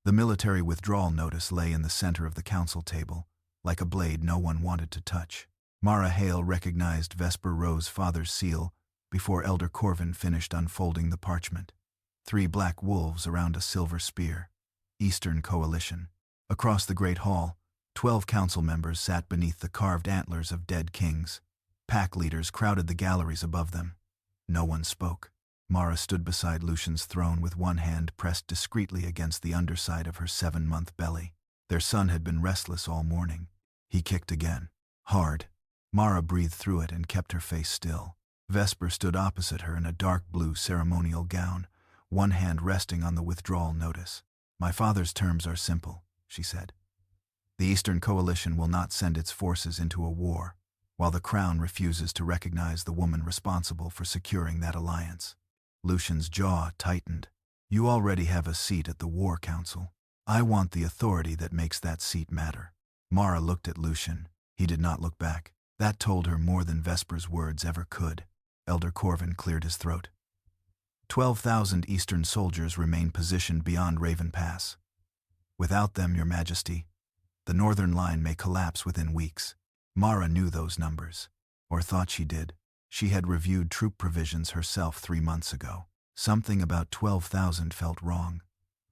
The military withdrawal notice lay in the center of the council table, like a blade no one wanted to touch. Mara Hale recognized Vesper Rowe's father's seal before Elder Corvin finished unfolding the parchment. 3 black wolves around a silver spear. Eastern Coalition. Across the great hall, 12 council members sat beneath the carved antlers of dead kings. Pack leaders crowded the galleries above them. No one spoke. Mara stood beside Lucian's throne with one hand pressed discreetly against the underside of her 7-month belly. Their son had been restless all morning. He kicked again. Hard. Mara breathed through it and kept her face still. Vesper stood opposite her in a dark blue ceremonial gown, one hand resting on the withdrawal notice. "My father's terms are simple," she said. "The Eastern Coalition will not send its forces into a war, while the Crown refuses to recognize the woman responsible for securing that alliance." Lucian's jaw tightened. "You already have a seat at the War Council. I want the authority that makes that seat matter." Mara looked at Lucian. He did not look back. That told her more than Vesper's words ever could. Elder Corvin cleared his throat. 12,000 Eastern soldiers remain positioned beyond Raven Pass. Without them, Your Majesty, the northern line may collapse within weeks. Mara knew those numbers, or thought she did. She had reviewed troop provisions herself 3 months ago. Something about 12,000 felt wrong.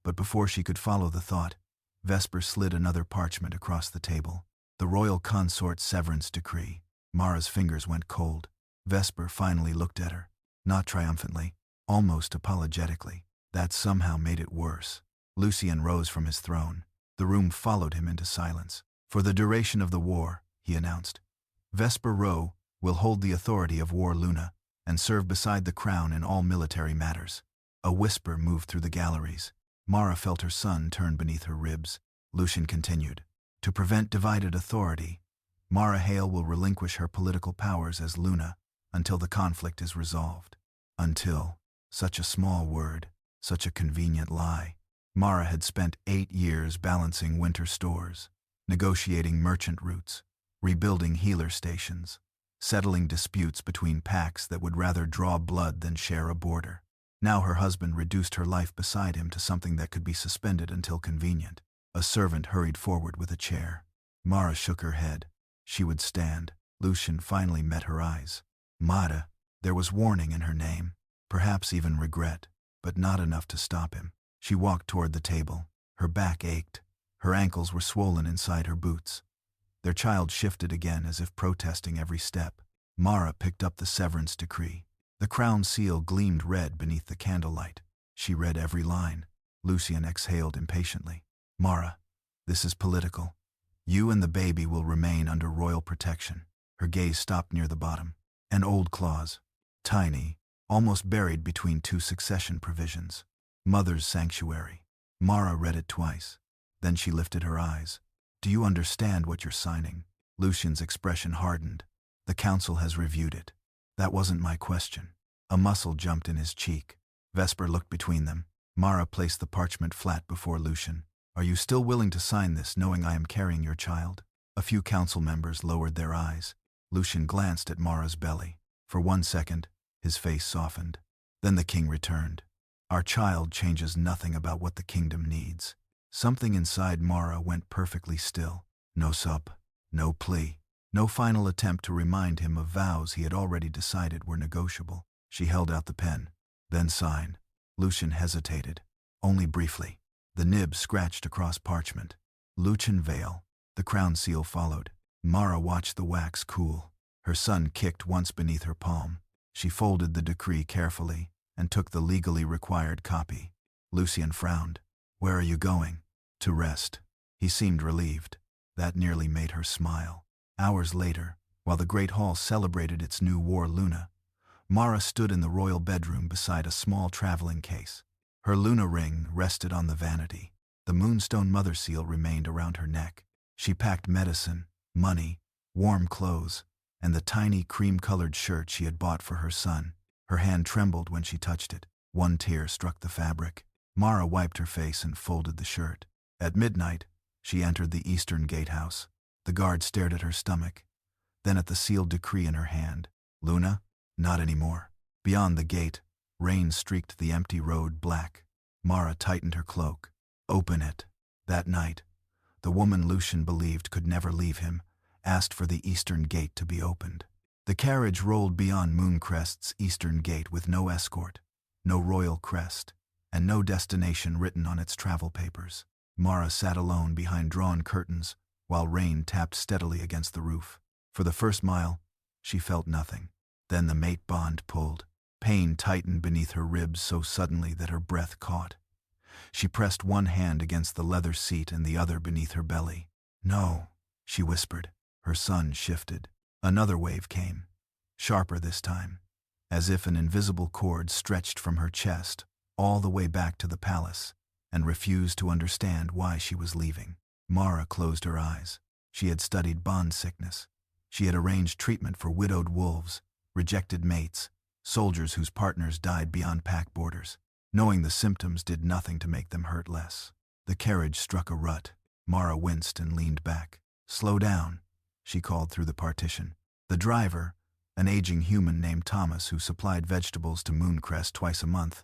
But before she could follow the thought, Vesper slid another parchment across the table. The Royal Consort's severance decree. Mara's fingers went cold. Vesper finally looked at her, not triumphantly, almost apologetically. That somehow made it worse. Lucian rose from his throne. The room followed him into silence. "For the duration of the war," he announced, "Vesper Rowe will hold the authority of War Luna and serve beside the crown in all military matters." A whisper moved through the galleries. Mara felt her son turn beneath her ribs. Lucian continued, "To prevent divided authority, Mara Hale will relinquish her political powers as Luna until the conflict is resolved." Until. Such a small word, such a convenient lie. Mara had spent 8 years balancing winter stores, negotiating merchant routes, rebuilding healer stations, settling disputes between packs that would rather draw blood than share a border. Now her husband reduced her life beside him to something that could be suspended until convenient. A servant hurried forward with a chair. Mara shook her head. She would stand. Lucian finally met her eyes. Mara. There was warning in her name, perhaps even regret, but not enough to stop him. She walked toward the table. Her back ached. Her ankles were swollen inside her boots. Their child shifted again as if protesting every step. Mara picked up the severance decree. The crown seal gleamed red beneath the candlelight. She read every line. Lucian exhaled impatiently. "Mara, this is political. You and the baby will remain under royal protection." Her gaze stopped near the bottom. An old clause. Tiny, almost buried between 2 succession provisions. Mother's sanctuary. Mara read it twice. Then she lifted her eyes. "Do you understand what you're signing?" Lucian's expression hardened. "The council has reviewed it." "That wasn't my question." A muscle jumped in his cheek. Vesper looked between them. Mara placed the parchment flat before Lucian. "Are you still willing to sign this, knowing I am carrying your child?" A few council members lowered their eyes. Lucian glanced at Mara's belly. For 1 second, his face softened. Then the king returned. "Our child changes nothing about what the kingdom needs." Something inside Mara went perfectly still. No sup, no plea, no final attempt to remind him of vows he had already decided were negotiable. She held out the pen. "Then sign." Lucian hesitated, only briefly. The nib scratched across parchment. Lucian Vale. The crown seal followed. Mara watched the wax cool. Her son kicked once beneath her palm. She folded the decree carefully and took the legally required copy. Lucian frowned. "Where are you going?" "To rest." He seemed relieved. That nearly made her smile. Hours later, while the great hall celebrated its new War Luna, Mara stood in the royal bedroom beside a small traveling case. Her Luna ring rested on the vanity. The moonstone mother seal remained around her neck. She packed medicine, money, warm clothes, and the tiny cream-colored shirt she had bought for her son. Her hand trembled when she touched it. One tear struck the fabric. Mara wiped her face and folded the shirt. At midnight, she entered the eastern gatehouse. The guard stared at her stomach, then at the sealed decree in her hand. "Luna? Not anymore." Beyond the gate, rain streaked the empty road black. Mara tightened her cloak. Open it. That night, the woman Lucian believed could never leave him asked for the eastern gate to be opened. The carriage rolled beyond Mooncrest's eastern gate with no escort, no royal crest, and no destination written on its travel papers. Mara sat alone behind drawn curtains while rain tapped steadily against the roof. For the first mile, she felt nothing. Then the mate bond pulled. Pain tightened beneath her ribs so suddenly that her breath caught. She pressed one hand against the leather seat and the other beneath her belly. "No," she whispered. Her sun shifted. Another wave came, sharper this time, as if an invisible cord stretched from her chest all the way back to the palace, and refused to understand why she was leaving. Mara closed her eyes. She had studied bond sickness. She had arranged treatment for widowed wolves, rejected mates, soldiers whose partners died beyond pack borders. Knowing the symptoms did nothing to make them hurt less. The carriage struck a rut. Mara winced and leaned back. "Slow down," she called through the partition. The driver, an aging human named Thomas who supplied vegetables to Mooncrest twice a month,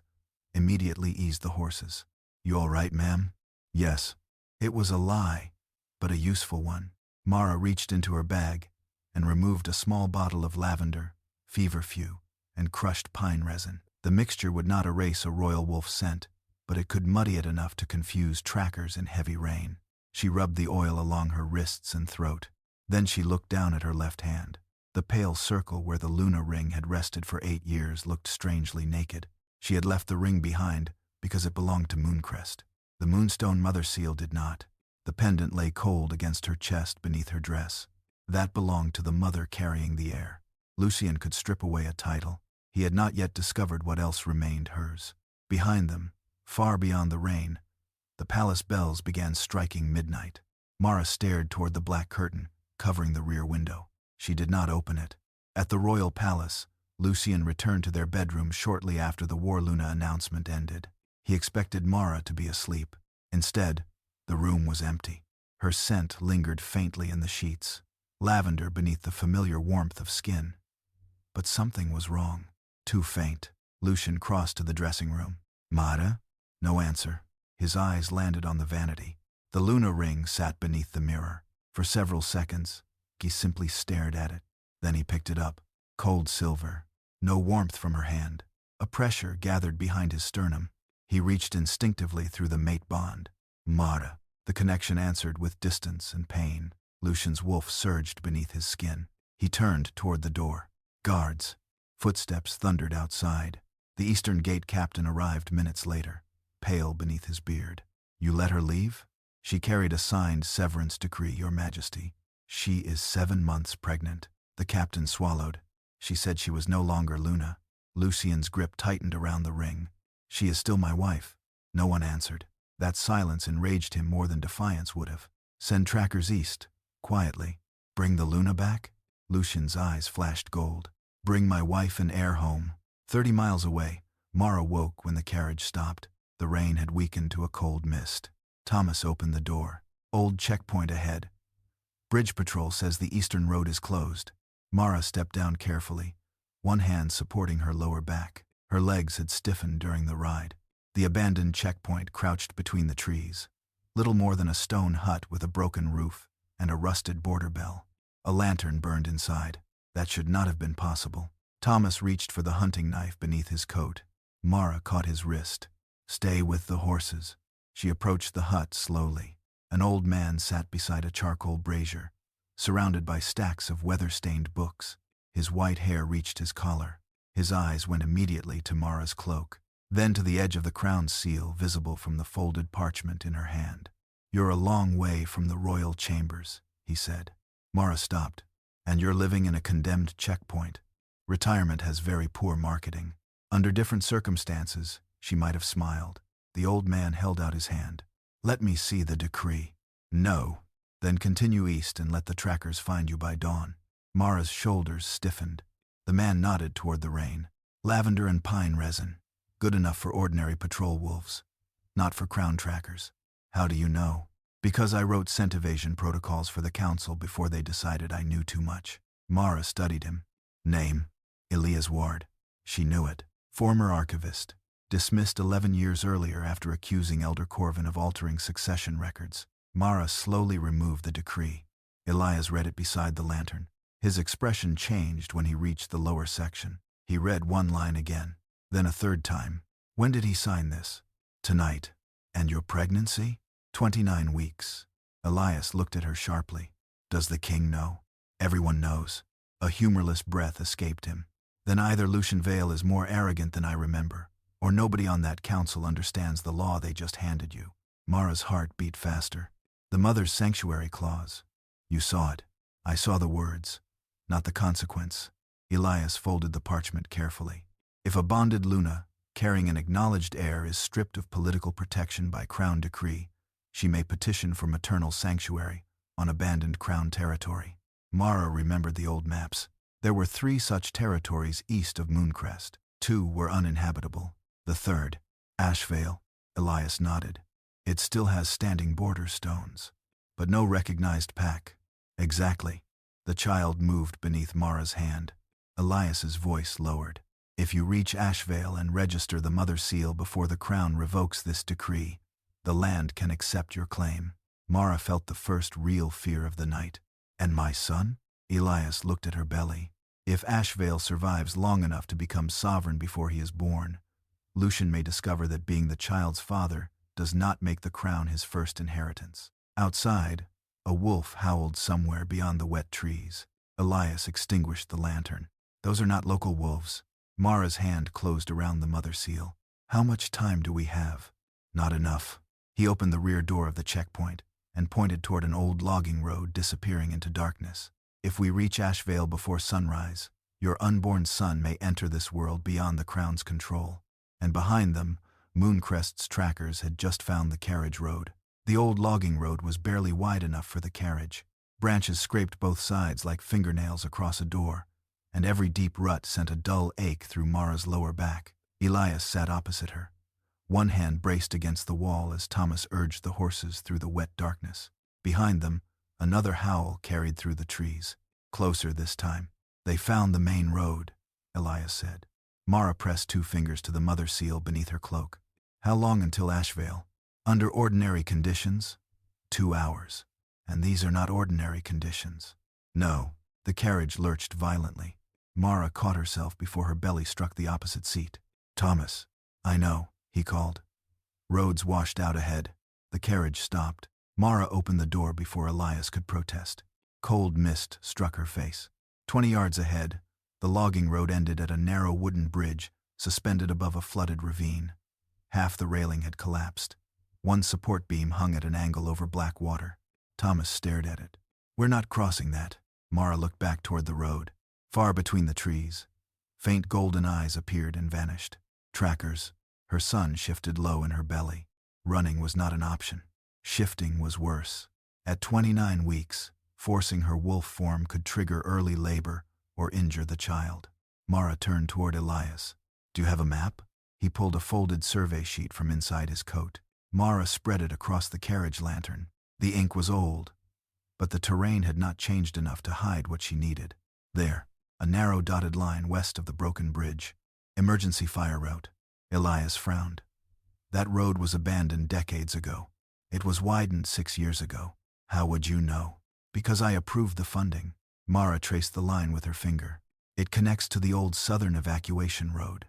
immediately eased the horses. "You all right, ma'am?" "Yes." It was a lie, but a useful one. Mara reached into her bag and removed a small bottle of lavender, feverfew, and crushed pine resin. The mixture would not erase a royal wolf scent, but it could muddy it enough to confuse trackers in heavy rain. She rubbed the oil along her wrists and throat. Then she looked down at her left hand. The pale circle where the Luna ring had rested for 8 years looked strangely naked. She had left the ring behind because it belonged to Mooncrest. The moonstone mother seal did not. The pendant lay cold against her chest beneath her dress. That belonged to the mother carrying the heir. Lucian could strip away a title. He had not yet discovered what else remained hers. Behind them, far beyond the rain, the palace bells began striking midnight. Mara stared toward the black curtain, covering the rear window. She did not open it. At the royal palace, Lucian returned to their bedroom shortly after the War Luna announcement ended. He expected Mara to be asleep. Instead, the room was empty. Her scent lingered faintly in the sheets, lavender beneath the familiar warmth of skin. But something was wrong. Too faint. Lucian crossed to the dressing room. "Mara?" No answer. His eyes landed on the vanity. The Luna ring sat beneath the mirror. For several seconds, he simply stared at it. Then he picked it up. Cold silver. No warmth from her hand. A pressure gathered behind his sternum. He reached instinctively through the mate bond. "Mara." The connection answered with distance and pain. Lucian's wolf surged beneath his skin. He turned toward the door. Guards. Footsteps thundered outside. The eastern gate captain arrived minutes later, pale beneath his beard. "You let her leave?" "She carried a signed severance decree, Your Majesty. She is 7 months pregnant." The captain swallowed. "She said she was no longer Luna." Lucian's grip tightened around the ring. "She is still my wife." No one answered. That silence enraged him more than defiance would have. "Send trackers east, quietly. Bring the Luna back?" Lucian's eyes flashed gold. "Bring my wife and heir home." 30 miles away, Mara woke when the carriage stopped. The rain had weakened to a cold mist. Thomas opened the door. "Old checkpoint ahead. Bridge patrol says the eastern road is closed." Mara stepped down carefully, one hand supporting her lower back. Her legs had stiffened during the ride. The abandoned checkpoint crouched between the trees. Little more than a stone hut with a broken roof and a rusted border bell. A lantern burned inside. That should not have been possible. Thomas reached for the hunting knife beneath his coat. Mara caught his wrist. "Stay with the horses." She approached the hut slowly. An old man sat beside a charcoal brazier, surrounded by stacks of weather-stained books. His white hair reached his collar. His eyes went immediately to Mara's cloak, then to the edge of the crown seal visible from the folded parchment in her hand. "You're a long way from the royal chambers," he said. Mara stopped. "And you're living in a condemned checkpoint. Retirement has very poor marketing." Under different circumstances, she might have smiled. The old man held out his hand. "Let me see the decree." "No." "Then continue east and let the trackers find you by dawn." Mara's shoulders stiffened. The man nodded toward the rain. "Lavender and pine resin. Good enough for ordinary patrol wolves. Not for crown trackers." "How do you know?" "Because I wrote scent evasion protocols for the council before they decided I knew too much." Mara studied him. "Name?" "Elias Ward." She knew it. Former archivist. dismissed 11 years earlier after accusing Elder Corvin of altering succession records. Mara slowly removed the decree. Elias read it beside the lantern. His expression changed when he reached the lower section. He read one line again, then a third time. When did he sign this? Tonight. And your pregnancy? 29 weeks. Elias looked at her sharply. Does the king know? Everyone knows. A humorless breath escaped him. Then either Lucian Vale is more arrogant than I remember, or nobody on that council understands the law they just handed you. Mara's heart beat faster. The mother's sanctuary clause. You saw it. I saw the words, not the consequence. Elias folded the parchment carefully. If a bonded Luna, carrying an acknowledged heir, is stripped of political protection by crown decree, she may petition for maternal sanctuary on abandoned crown territory. Mara remembered the old maps. There were 3 such territories east of Mooncrest. 2 were uninhabitable. The third, Ashvale. Elias nodded. It still has standing border stones, but no recognized pack. Exactly. The child moved beneath Mara's hand. Elias's voice lowered. If you reach Ashvale and register the mother seal before the crown revokes this decree, the land can accept your claim. Mara felt the first real fear of the night. And my son? Elias looked at her belly. If Ashvale survives long enough to become sovereign before he is born, Lucian may discover that being the child's father does not make the crown his first inheritance. Outside, a wolf howled somewhere beyond the wet trees. Elias extinguished the lantern. Those are not local wolves. Mara's hand closed around the mother seal. How much time do we have? Not enough. He opened the rear door of the checkpoint and pointed toward an old logging road disappearing into darkness. If we reach Ashvale before sunrise, your unborn son may enter this world beyond the crown's control. And behind them, Mooncrest's trackers had just found the carriage road. The old logging road was barely wide enough for the carriage. Branches scraped both sides like fingernails across a door, and every deep rut sent a dull ache through Mara's lower back. Elias sat opposite her. One hand braced against the wall as Thomas urged the horses through the wet darkness. Behind them, another howl carried through the trees. Closer this time. They found the main road, Elias said. Mara pressed 2 fingers to the mother seal beneath her cloak. How long until Ashvale? Under ordinary conditions? 2 hours. And these are not ordinary conditions. No. The carriage lurched violently. Mara caught herself before her belly struck the opposite seat. Thomas. I know, he called. Roads washed out ahead. The carriage stopped. Mara opened the door before Elias could protest. Cold mist struck her face. 20 yards ahead, the logging road ended at a narrow wooden bridge suspended above a flooded ravine. Half the railing had collapsed. One support beam hung at an angle over black water. Thomas stared at it. We're not crossing that. Mara looked back toward the road. Far between the trees, faint golden eyes appeared and vanished. Trackers. Her son shifted low in her belly. Running was not an option. Shifting was worse. At 29 weeks, forcing her wolf form could trigger early labor or injure the child. Mara turned toward Elias. Do you have a map? He pulled a folded survey sheet from inside his coat. Mara spread it across the carriage lantern. The ink was old, but the terrain had not changed enough to hide what she needed. There, a narrow dotted line west of the broken bridge. Emergency fire route. Elias frowned. That road was abandoned decades ago. It was widened 6 years ago. How would you know? Because I approved the funding. Mara traced the line with her finger. It connects to the old southern evacuation road.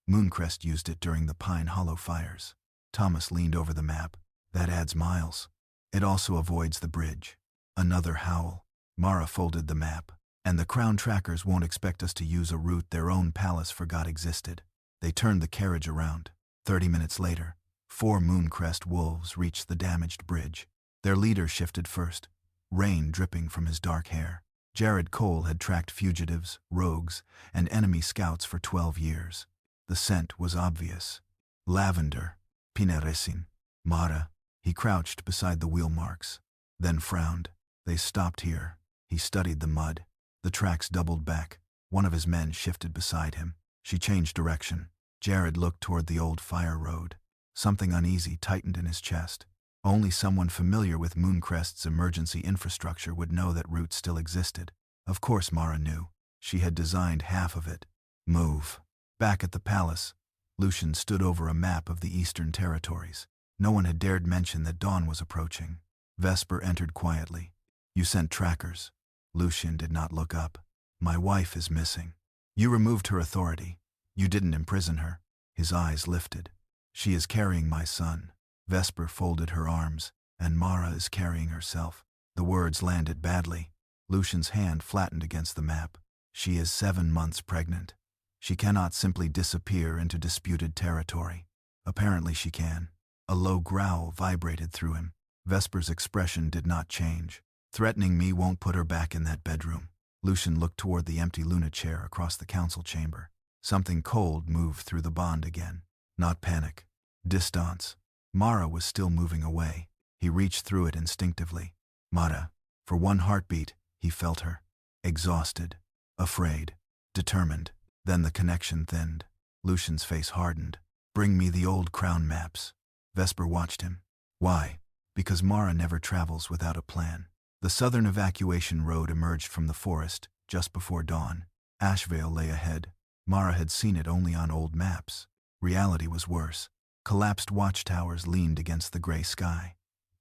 Mooncrest used it during the Pine Hollow fires. Thomas leaned over the map. That adds miles. It also avoids the bridge. Another howl. Mara folded the map. And the crown trackers won't expect us to use a route their own palace forgot existed. They turned the carriage around. 30 minutes later, 4 Mooncrest wolves reached the damaged bridge. Their leader shifted first, rain dripping from his dark hair. Jared Cole had tracked fugitives, rogues, and enemy scouts for 12 years. The scent was obvious. Lavender, pineresin, Mara. He crouched beside the wheel marks, then frowned. They stopped here. He studied the mud. The tracks doubled back. One of his men shifted beside him. She changed direction. Jared looked toward the old fire road. Something uneasy tightened in his chest. Only someone familiar with Mooncrest's emergency infrastructure would know that route still existed. Of course Mara knew. She had designed half of it. Move. Back at the palace, Lucian stood over a map of the eastern territories. No one had dared mention that dawn was approaching. Vesper entered quietly. You sent trackers. Lucian did not look up. My wife is missing. You removed her authority. You didn't imprison her. His eyes lifted. She is carrying my son. Vesper folded her arms, and Mara is carrying herself. The words landed badly. Lucian's hand flattened against the map. She is 7 months pregnant. She cannot simply disappear into disputed territory. Apparently she can. A low growl vibrated through him. Vesper's expression did not change. Threatening me won't put her back in that bedroom. Lucian looked toward the empty Luna chair across the council chamber. Something cold moved through the bond again. Not panic. Distance. Mara was still moving away. He reached through it instinctively. Mara. For one heartbeat, he felt her. Exhausted. Afraid. Determined. Then the connection thinned. Lucian's face hardened. Bring me the old crown maps. Vesper watched him. Why? Because Mara never travels without a plan. The southern evacuation road emerged from the forest just before dawn. Ashvale lay ahead. Mara had seen it only on old maps. Reality was worse. Collapsed watchtowers leaned against the gray sky.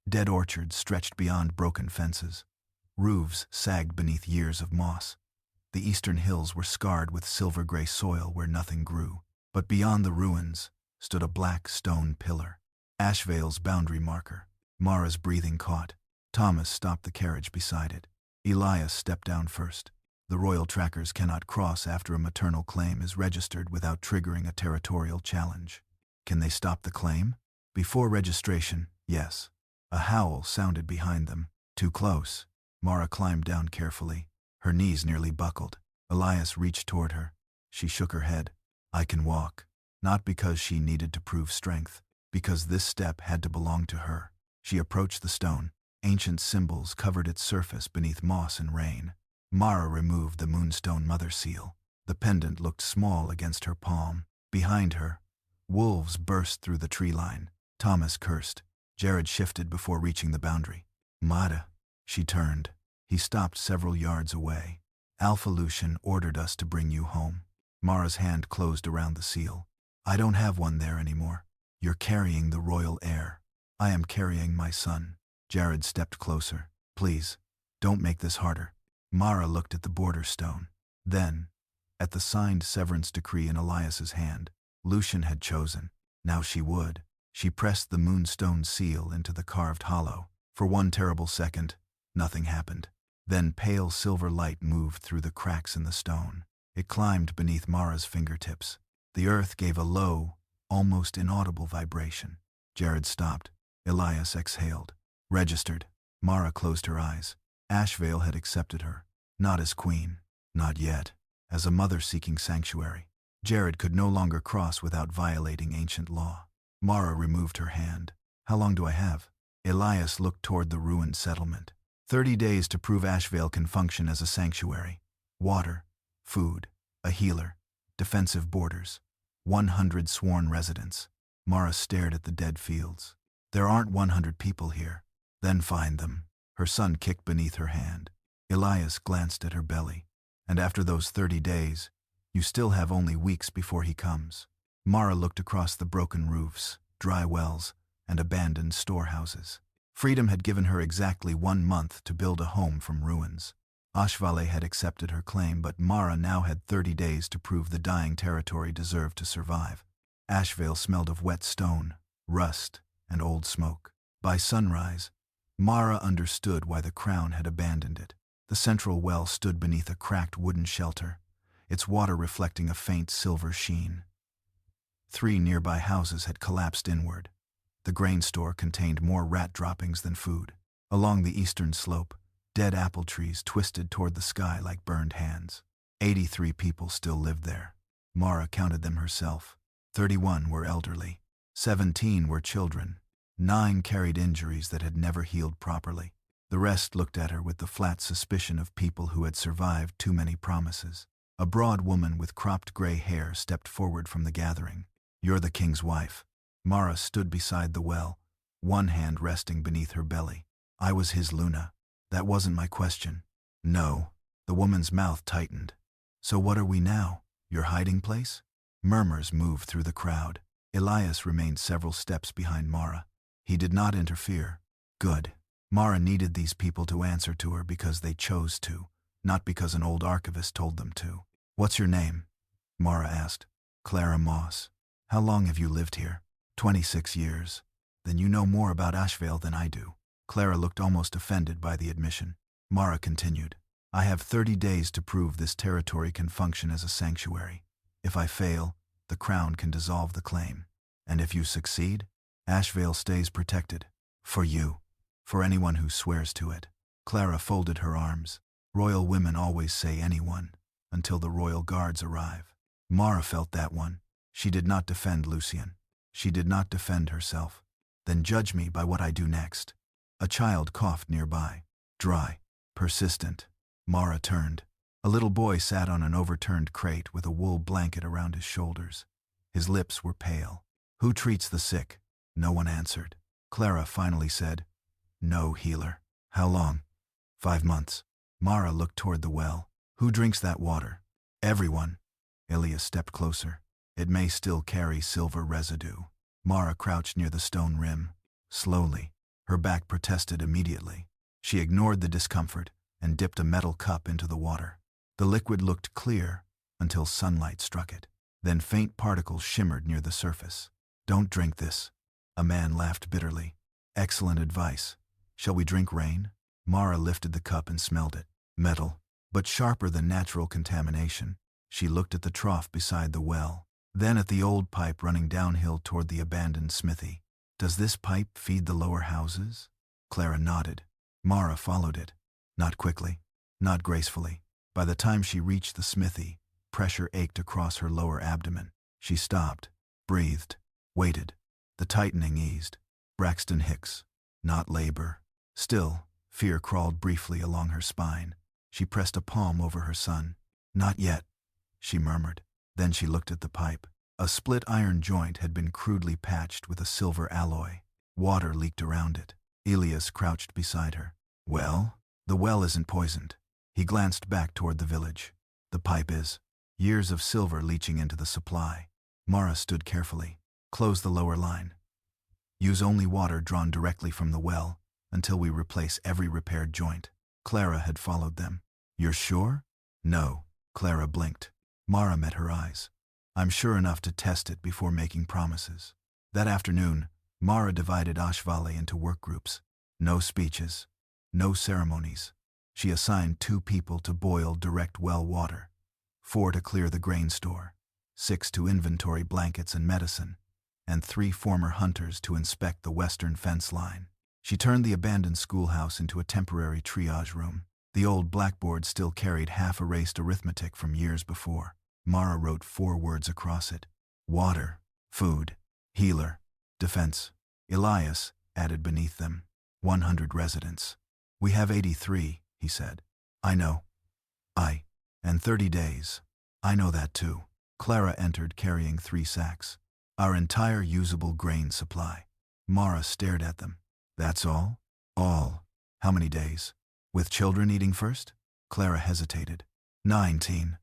Dead orchards stretched beyond broken fences. Roofs sagged beneath years of moss. The eastern hills were scarred with silver-gray soil where nothing grew. But beyond the ruins stood a black stone pillar. Ashvale's boundary marker. Mara's breathing caught. Thomas stopped the carriage beside it. Elias stepped down first. The royal trackers cannot cross after a maternal claim is registered without triggering a territorial challenge. Can they stop the claim? Before registration, yes. A howl sounded behind them. Too close. Mara climbed down carefully. Her knees nearly buckled. Elias reached toward her. She shook her head. I can walk. Not because she needed to prove strength, because this step had to belong to her. She approached the stone. Ancient symbols covered its surface beneath moss and rain. Mara removed the moonstone mother seal. The pendant looked small against her palm. Behind her, wolves burst through the tree line. Thomas cursed. Jared shifted before reaching the boundary. Mada. She turned. He stopped several yards away. Alpha Lucian ordered us to bring you home. Mara's hand closed around the seal. I don't have one there anymore. You're carrying the royal heir. I am carrying my son. Jared stepped closer. Please, don't make this harder. Mara looked at the border stone. Then, at the signed severance decree in Elias's hand. Lucian had chosen. Now she would. She pressed the moonstone seal into the carved hollow. For one terrible second, nothing happened. Then pale silver light moved through the cracks in the stone. It climbed beneath Mara's fingertips. The earth gave a low, almost inaudible vibration. Jared stopped. Elias exhaled. Registered. Mara closed her eyes. Ashvale had accepted her. Not as queen. Not yet. As a mother seeking sanctuary. Jared could no longer cross without violating ancient law. Mara removed her hand. How long do I have? Elias looked toward the ruined settlement. 30 days to prove Ashvale can function as a sanctuary. Water, food, a healer, defensive borders, 100 sworn residents. Mara stared at the dead fields. There aren't 100 people here. Then find them. Her son kicked beneath her hand. Elias glanced at her belly. And after those 30 days, you still have only weeks before he comes. Mara looked across the broken roofs, dry wells, and abandoned storehouses. Freedom had given her exactly 1 month to build a home from ruins. Ashvale had accepted her claim, but Mara now had 30 days to prove the dying territory deserved to survive. Ashvale smelled of wet stone, rust, and old smoke. By sunrise, Mara understood why the crown had abandoned it. The central well stood beneath a cracked wooden shelter, its water reflecting a faint silver sheen. 3 nearby houses had collapsed inward. The grain store contained more rat droppings than food. Along the eastern slope, dead apple trees twisted toward the sky like burned hands. 83 people still lived there. Mara counted them herself. 31 were elderly. 17 were children. 9 carried injuries that had never healed properly. The rest looked at her with the flat suspicion of people who had survived too many promises. A broad woman with cropped gray hair stepped forward from the gathering. You're the king's wife. Mara stood beside the well, one hand resting beneath her belly. I was his Luna. That wasn't my question. No. The woman's mouth tightened. So what are we now? Your hiding place? Murmurs moved through the crowd. Elias remained several steps behind Mara. He did not interfere. Good. Mara needed these people to answer to her because they chose to, not because an old archivist told them to. What's your name? Mara asked. Clara Moss. How long have you lived here? 26 years. Then you know more about Ashvale than I do. Clara looked almost offended by the admission. Mara continued. I have 30 days to prove this territory can function as a sanctuary. If I fail, the Crown can dissolve the claim. And if you succeed, Ashvale stays protected. For you. For anyone who swears to it. Clara folded her arms. Royal women always say anyone, until the royal guards arrive. Mara felt that one. She did not defend Lucian. She did not defend herself. Then judge me by what I do next. A child coughed nearby. Dry. Persistent. Mara turned. A little boy sat on an overturned crate with a wool blanket around his shoulders. His lips were pale. Who treats the sick? No one answered. Clara finally said, No, healer. How long? 5 months. Mara looked toward the well. Who drinks that water? Everyone. Elias stepped closer. It may still carry silver residue. Mara crouched near the stone rim. Slowly. Her back protested immediately. She ignored the discomfort and dipped a metal cup into the water. The liquid looked clear until sunlight struck it. Then faint particles shimmered near the surface. Don't drink this. A man laughed bitterly. Excellent advice. Shall we drink rain? Mara lifted the cup and smelled it. Metal, but sharper than natural contamination. She looked at the trough beside the well, then at the old pipe running downhill toward the abandoned smithy. Does this pipe feed the lower houses? Clara nodded. Mara followed it. Not quickly, not gracefully. By the time she reached the smithy, pressure ached across her lower abdomen. She stopped, breathed, waited. The tightening eased. Braxton Hicks. Not labor. Still, fear crawled briefly along her spine. She pressed a palm over her son. Not yet, she murmured. Then she looked at the pipe. A split iron joint had been crudely patched with a silver alloy. Water leaked around it. Elias crouched beside her. Well? The well isn't poisoned. He glanced back toward the village. The pipe is. Years of silver leaching into the supply. Mara stood carefully. Close the lower line. Use only water drawn directly from the well until we replace every repaired joint. Clara had followed them. You're sure? No. Clara blinked. Mara met her eyes. I'm sure enough to test it before making promises. That afternoon, Mara divided Ashvale into work groups. No speeches. No ceremonies. She assigned 2 people to boil direct well water, 4 to clear the grain store, 6 to inventory blankets and medicine, and 3 former hunters to inspect the western fence line. She turned the abandoned schoolhouse into a temporary triage room. The old blackboard still carried half-erased arithmetic from years before. Mara wrote 4 words across it. Water, food, healer, defense. Elias added beneath them. 100 residents. We have 83, he said. I know. And 30 days. I know that too. Clara entered carrying 3 sacks. Our entire usable grain supply. Mara stared at them. That's all? All. How many days? With children eating first? Clara hesitated. 19.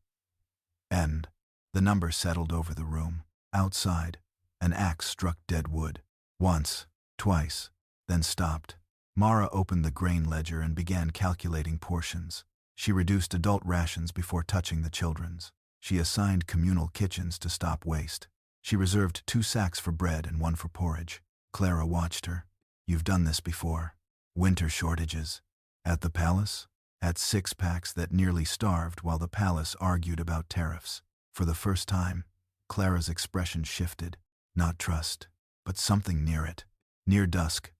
End. The number settled over the room. Outside, an axe struck dead wood. Once, twice, then stopped. Mara opened the grain ledger and began calculating portions. She reduced adult rations before touching the children's. She assigned communal kitchens to stop waste. She reserved 2 sacks for bread and 1 for porridge. Clara watched her. You've done this before. Winter shortages. At the palace? At 6 packs that nearly starved while the palace argued about tariffs. For the first time, Clara's expression shifted. Not trust, but something near it. Near dusk,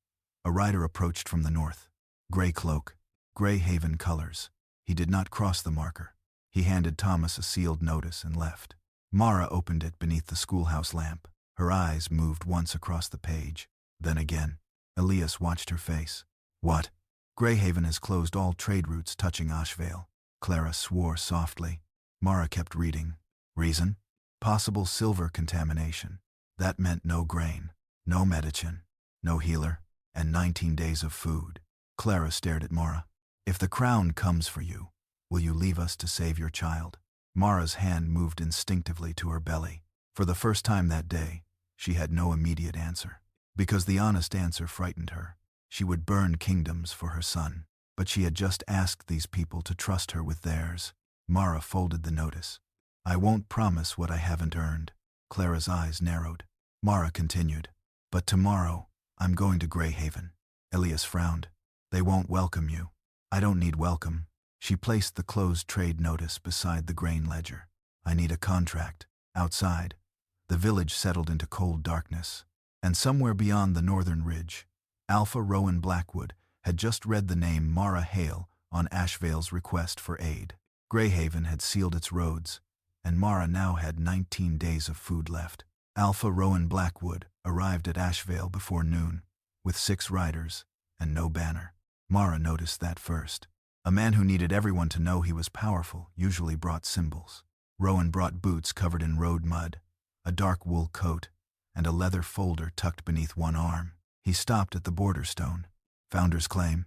a rider approached from the north. Gray cloak, gray haven colors. He did not cross the marker. He handed Thomas a sealed notice and left. Mara opened it beneath the schoolhouse lamp. Her eyes moved once across the page, then again. Elias watched her face. What? Greyhaven has closed all trade routes touching Ashvale. Clara swore softly. Mara kept reading. Reason? Possible silver contamination. That meant no grain, no medicine, no healer, and 19 days of food. Clara stared at Mara. If the crown comes for you, will you leave us to save your child? Mara's hand moved instinctively to her belly. For the first time that day, she had no immediate answer. Because the honest answer frightened her. She would burn kingdoms for her son. But she had just asked these people to trust her with theirs. Mara folded the notice. I won't promise what I haven't earned. Clara's eyes narrowed. Mara continued. But tomorrow, I'm going to Greyhaven. Elias frowned. They won't welcome you. I don't need welcome. She placed the closed trade notice beside the grain ledger. I need a contract. Outside, the village settled into cold darkness. And somewhere beyond the northern ridge, Alpha Rowe Blackwood had just read the name Mara Hale on Ashvale's request for aid. Greyhaven had sealed its roads, and Mara now had 19 days of food left. Alpha Rowe Blackwood arrived at Ashvale before noon, with 6 riders and no banner. Mara noticed that first. A man who needed everyone to know he was powerful usually brought symbols. Rowan brought boots covered in road mud, a dark wool coat, and a leather folder tucked beneath one arm. He stopped at the border stone. Founder's claim?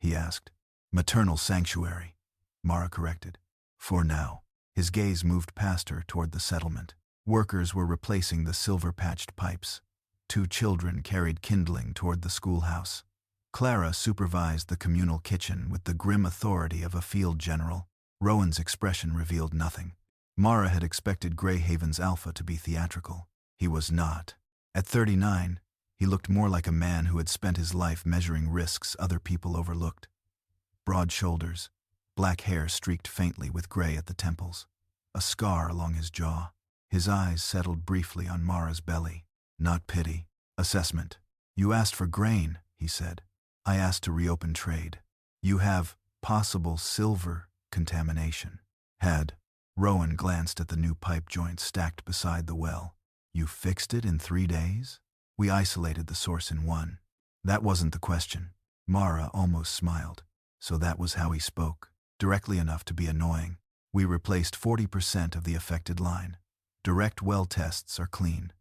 He asked. Maternal sanctuary, Mara corrected. For now. His gaze moved past her toward the settlement. Workers were replacing the silver-patched pipes. 2 children carried kindling toward the schoolhouse. Clara supervised the communal kitchen with the grim authority of a field general. Rowan's expression revealed nothing. Mara had expected Greyhaven's Alpha to be theatrical. He was not. At 39, he looked more like a man who had spent his life measuring risks other people overlooked. Broad shoulders, black hair streaked faintly with gray at the temples, a scar along his jaw. His eyes settled briefly on Mara's belly. Not pity. Assessment. You asked for grain, he said. I asked to reopen trade. You have possible silver contamination. Had. Rowan glanced at the new pipe joint stacked beside the well. You fixed it in 3 days? We isolated the source in 1. That wasn't the question. Mara almost smiled. So that was how he spoke. Directly enough to be annoying. We replaced 40% of the affected line. Direct well tests are clean.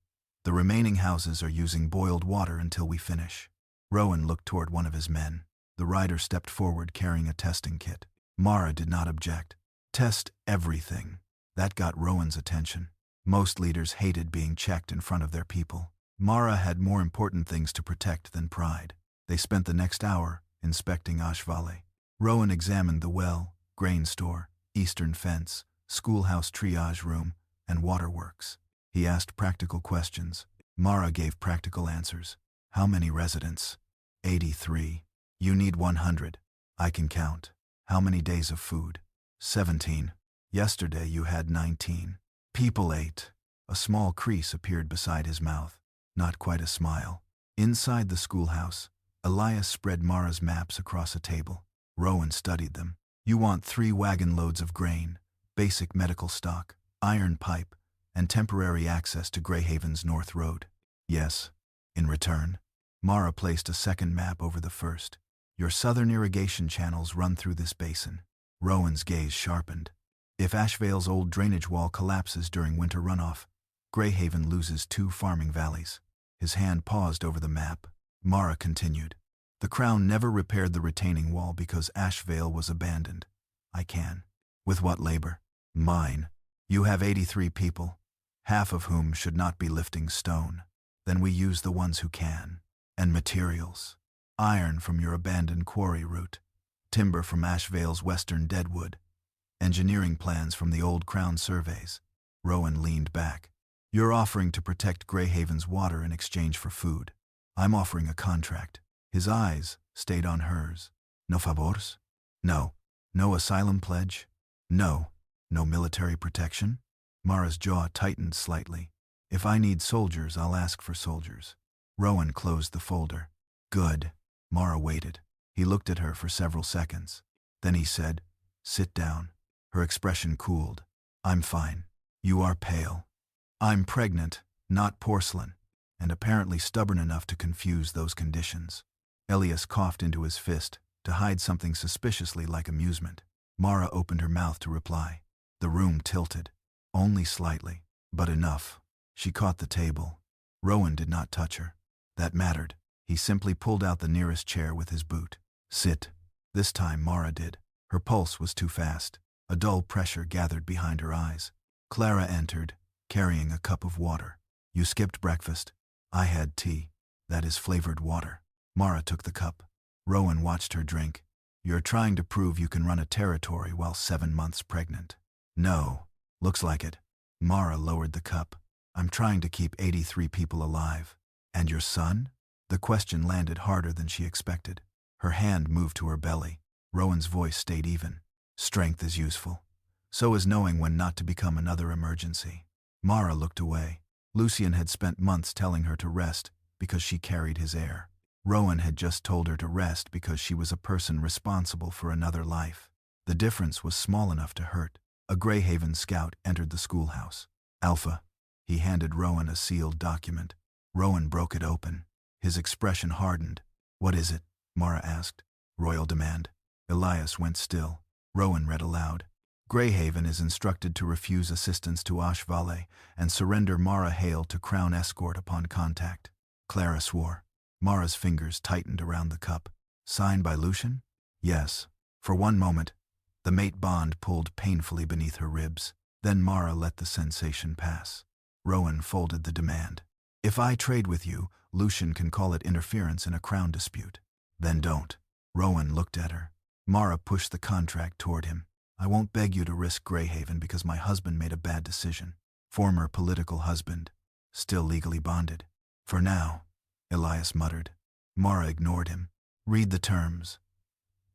The remaining houses are using boiled water until we finish. Rowan looked toward one of his men. The rider stepped forward carrying a testing kit. Mara did not object. Test everything. That got Rowan's attention. Most leaders hated being checked in front of their people. Mara had more important things to protect than pride. They spent the next hour inspecting Ashvale. Rowan examined the well, grain store, eastern fence, schoolhouse triage room, and waterworks. He asked practical questions. Mara gave practical answers. How many residents? 83. You need 100. I can count. How many days of food? 17. Yesterday you had 19. People ate. A small crease appeared beside his mouth. Not quite a smile. Inside the schoolhouse, Elias spread Mara's maps across a table. Rowan studied them. You want 3 wagon loads of grain, basic medical stock, iron pipe, and temporary access to Greyhaven's North Road. Yes. In return, Mara placed a second map over the first. Your southern irrigation channels run through this basin. Rowan's gaze sharpened. If Ashvale's old drainage wall collapses during winter runoff, Greyhaven loses 2 farming valleys. His hand paused over the map. Mara continued. The Crown never repaired the retaining wall because Ashvale was abandoned. I can. With what labor? Mine. You have 83 people, half of whom should not be lifting stone. Then we use the ones who can. And materials. Iron from your abandoned quarry route. Timber from Ashvale's western deadwood. Engineering plans from the old Crown surveys. Rowan leaned back. You're offering to protect Greyhaven's water in exchange for food. I'm offering a contract. His eyes stayed on hers. No favors? No. No asylum pledge? No. No military protection? Mara's jaw tightened slightly. If I need soldiers, I'll ask for soldiers. Rowan closed the folder. Good. Mara waited. He looked at her for several seconds. Then he said, Sit down. Her expression cooled. I'm fine. You are pale. I'm pregnant, not porcelain, and apparently stubborn enough to confuse those conditions. Elias coughed into his fist to hide something suspiciously like amusement. Mara opened her mouth to reply. The room tilted. Only slightly, but enough. She caught the table. Rowan did not touch her. That mattered. He simply pulled out the nearest chair with his boot. Sit. This time Mara did. Her pulse was too fast. A dull pressure gathered behind her eyes. Clara entered, carrying a cup of water. You skipped breakfast. I had tea. That is flavored water. Mara took the cup. Rowan watched her drink. You're trying to prove you can run a territory while 7 months pregnant. No. Looks like it. Mara lowered the cup. I'm trying to keep 83 people alive. And your son? The question landed harder than she expected. Her hand moved to her belly. Rowan's voice stayed even. Strength is useful. So is knowing when not to become another emergency. Mara looked away. Lucian had spent months telling her to rest because she carried his heir. Rowan had just told her to rest because she was a person responsible for another life. The difference was small enough to hurt. A Greyhaven scout entered the schoolhouse. Alpha. He handed Rowan a sealed document. Rowan broke it open. His expression hardened. What is it? Mara asked. Royal demand. Elias went still. Rowan read aloud. Greyhaven is instructed to refuse assistance to Vale and surrender Mara Hale to Crown Escort upon contact. Clara swore. Mara's fingers tightened around the cup. Signed by Lucian? Yes. For one moment, the mate bond pulled painfully beneath her ribs. Then Mara let the sensation pass. Rowan folded the demand. If I trade with you, Lucian can call it interference in a crown dispute. Then don't. Rowan looked at her. Mara pushed the contract toward him. I won't beg you to risk Greyhaven because my husband made a bad decision. Former political husband. Still legally bonded. For now, Elias muttered. Mara ignored him. Read the terms.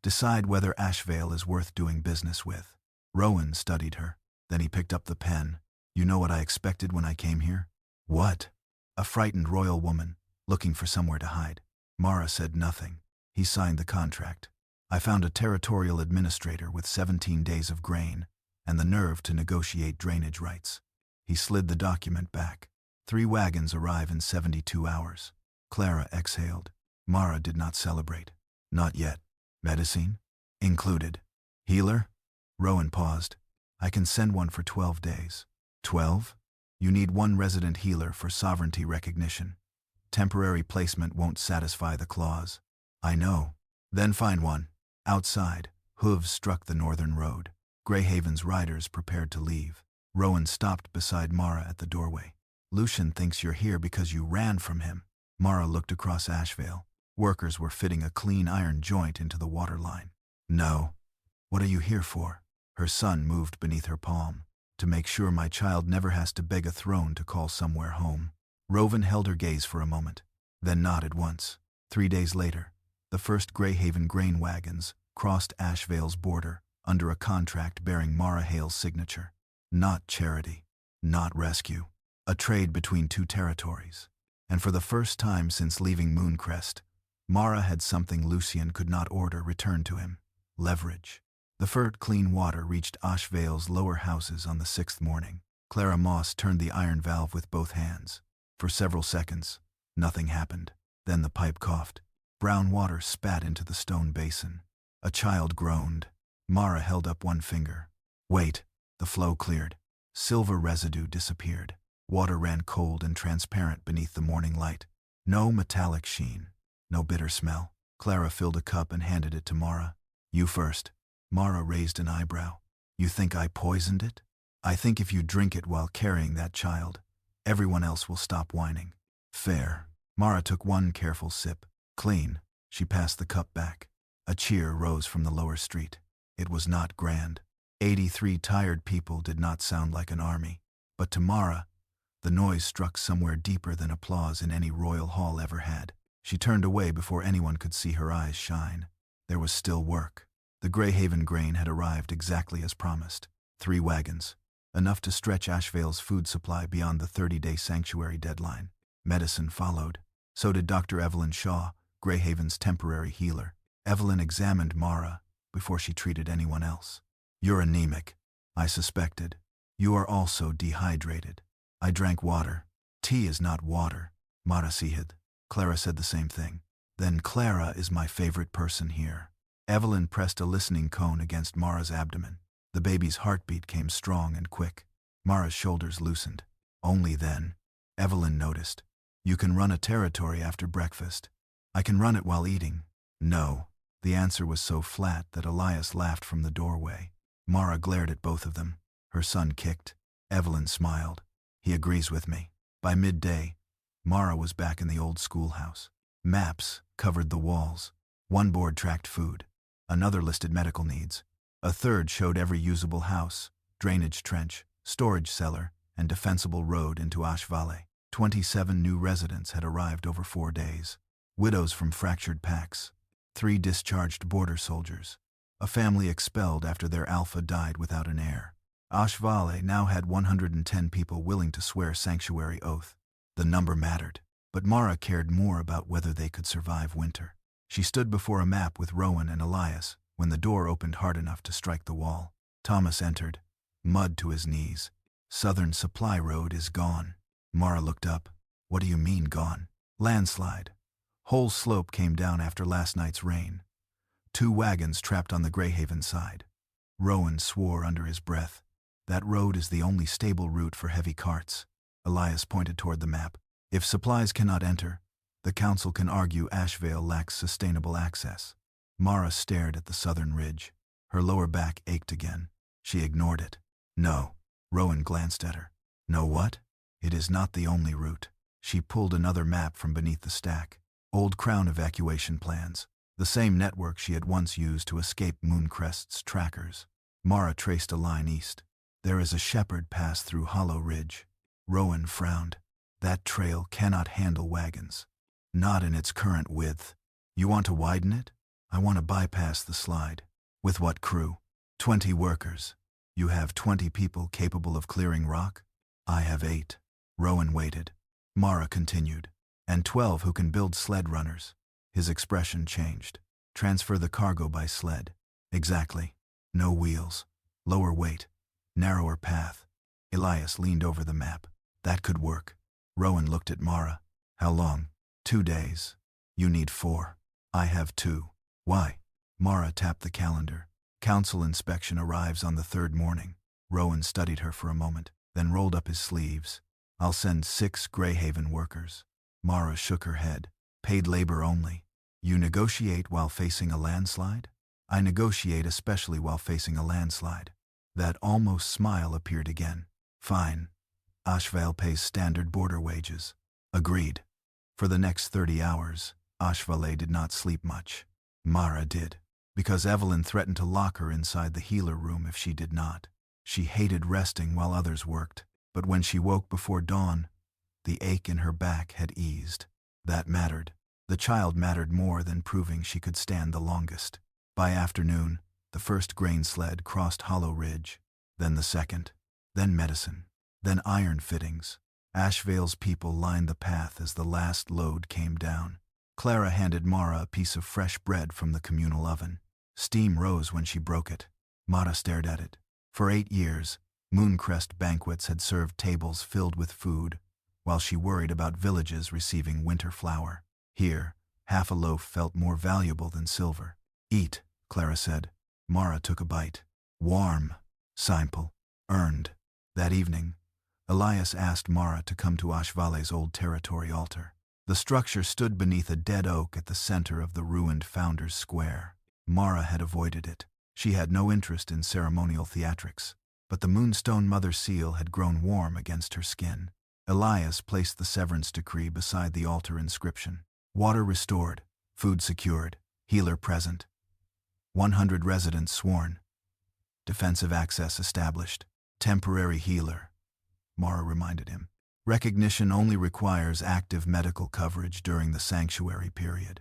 Decide whether Ashvale is worth doing business with. Rowan studied her. Then he picked up the pen. You know what I expected when I came here? What? A frightened royal woman, looking for somewhere to hide. Mara said nothing. He signed the contract. I found a territorial administrator with 17 days of grain and the nerve to negotiate drainage rights. He slid the document back. 3 wagons arrive in 72 hours. Clara exhaled. Mara did not celebrate. Not yet. Medicine? Included. Healer? Rowan paused. I can send one for 12 days. 12? You need 1 resident healer for sovereignty recognition. Temporary placement won't satisfy the clause. I know. Then find one. Outside, hooves struck the northern road. Greyhaven's riders prepared to leave. Rowan stopped beside Mara at the doorway. Lucian thinks you're here because you ran from him. Mara looked across Ashvale. Workers were fitting a clean iron joint into the water line. No. What are you here for? Her son moved beneath her palm. To make sure my child never has to beg a throne to call somewhere home. Rowan held her gaze for a moment, then nodded once. 3 days later, the first Greyhaven grain wagons crossed Ashvale's border under a contract bearing Mara Hale's signature. Not charity, not rescue. A trade between 2 territories. And for the first time since leaving Mooncrest, Mara had something Lucian could not order returned to him. Leverage. The first clean water reached Ashvale's lower houses on the 6th morning. Clara Moss turned the iron valve with both hands. For several seconds, nothing happened. Then the pipe coughed. Brown water spat into the stone basin. A child groaned. Mara held up one finger. Wait. The flow cleared. Silver residue disappeared. Water ran cold and transparent beneath the morning light. No metallic sheen. No bitter smell. Clara filled a cup and handed it to Mara. You first. Mara raised an eyebrow. You think I poisoned it? I think if you drink it while carrying that child, everyone else will stop whining. Fair. Mara took one careful sip. Clean. She passed the cup back. A cheer rose from the lower street. It was not grand. 83 tired people did not sound like an army. But to Mara, the noise struck somewhere deeper than applause in any royal hall ever had. She turned away before anyone could see her eyes shine. There was still work. The Greyhaven grain had arrived exactly as promised. 3 wagons. Enough to stretch Ashvale's food supply beyond the 30-day sanctuary deadline. Medicine followed. So did Dr. Evelyn Shaw, Greyhaven's temporary healer. Evelyn examined Mara before she treated anyone else. You're anemic. I suspected. You are also dehydrated. I drank water. Tea is not water. Mara Sihid. Clara said the same thing. Then Clara is my favorite person here. Evelyn pressed a listening cone against Mara's abdomen. The baby's heartbeat came strong and quick. Mara's shoulders loosened. Only then, Evelyn noticed. You can run a territory after breakfast. I can run it while eating. No. The answer was so flat that Elias laughed from the doorway. Mara glared at both of them. Her son kicked. Evelyn smiled. He agrees with me. By midday, Mara was back in the old schoolhouse. Maps covered the walls. One board tracked food. Another listed medical needs. A third showed every usable house, drainage trench, storage cellar, and defensible road into Vale. 27 new residents had arrived over 4 days. Widows from fractured packs. 3 discharged border soldiers. A family expelled after their alpha died without an heir. Vale now had 110 people willing to swear sanctuary oath. The number mattered, but Mara cared more about whether they could survive winter. She stood before a map with Rowan and Elias when the door opened hard enough to strike the wall. Thomas entered, mud to his knees. Southern Supply Road is gone. Mara looked up. What do you mean gone? Landslide. Whole slope came down after last night's rain. 2 wagons trapped on the Greyhaven side. Rowan swore under his breath. That road is the only stable route for heavy carts. Elias pointed toward the map. If supplies cannot enter, the council can argue Ashvale lacks sustainable access. Mara stared at the southern ridge. Her lower back ached again. She ignored it. No. Rowan glanced at her. No what? It is not the only route. She pulled another map from beneath the stack. Old Crown evacuation plans. The same network she had once used to escape Mooncrest's trackers. Mara traced a line east. There is a shepherd pass through Hollow Ridge. Rowan frowned. That trail cannot handle wagons. Not in its current width. You want to widen it? I want to bypass the slide. With what crew? 20 workers. You have 20 people capable of clearing rock? I have 8. Rowan waited. Mara continued. And 12 who can build sled runners. His expression changed. Transfer the cargo by sled. Exactly. No wheels. Lower weight. Narrower path. Elias leaned over the map. That could work. Rowan looked at Mara. How long? 2 days. You need 4. I have 2. Why? Mara tapped the calendar. Council inspection arrives on the 3rd morning. Rowan studied her for a moment, then rolled up his sleeves. I'll send 6 Greyhaven workers. Mara shook her head. Paid labor only. You negotiate while facing a landslide? I negotiate especially while facing a landslide. That almost smile appeared again. Fine. Ashvale pays standard border wages. Agreed. For the next 30 hours, Ashvale did not sleep much. Mara did, because Evelyn threatened to lock her inside the healer room if she did not. She hated resting while others worked, but when she woke before dawn, the ache in her back had eased. That mattered. The child mattered more than proving she could stand the longest. By afternoon, the first grain sled crossed Hollow Ridge, then the second, then medicine, then iron fittings. Ashvale's people lined the path as the last load came down. Clara handed Mara a piece of fresh bread from the communal oven. Steam rose when she broke it. Mara stared at it. For 8 years, Mooncrest banquets had served tables filled with food, while she worried about villages receiving winter flour. Here, half a loaf felt more valuable than silver. Eat, Clara said. Mara took a bite. Warm. Simple. Earned. That evening, Elias asked Mara to come to Ashvale's old territory altar. The structure stood beneath a dead oak at the center of the ruined Founders Square. Mara had avoided it. She had no interest in ceremonial theatrics, but the Moonstone Mother Seal had grown warm against her skin. Elias placed the severance decree beside the altar inscription. Water restored, food secured, healer present. 100 residents sworn. Defensive access established. Temporary healer, Mara reminded him. Recognition only requires active medical coverage during the sanctuary period.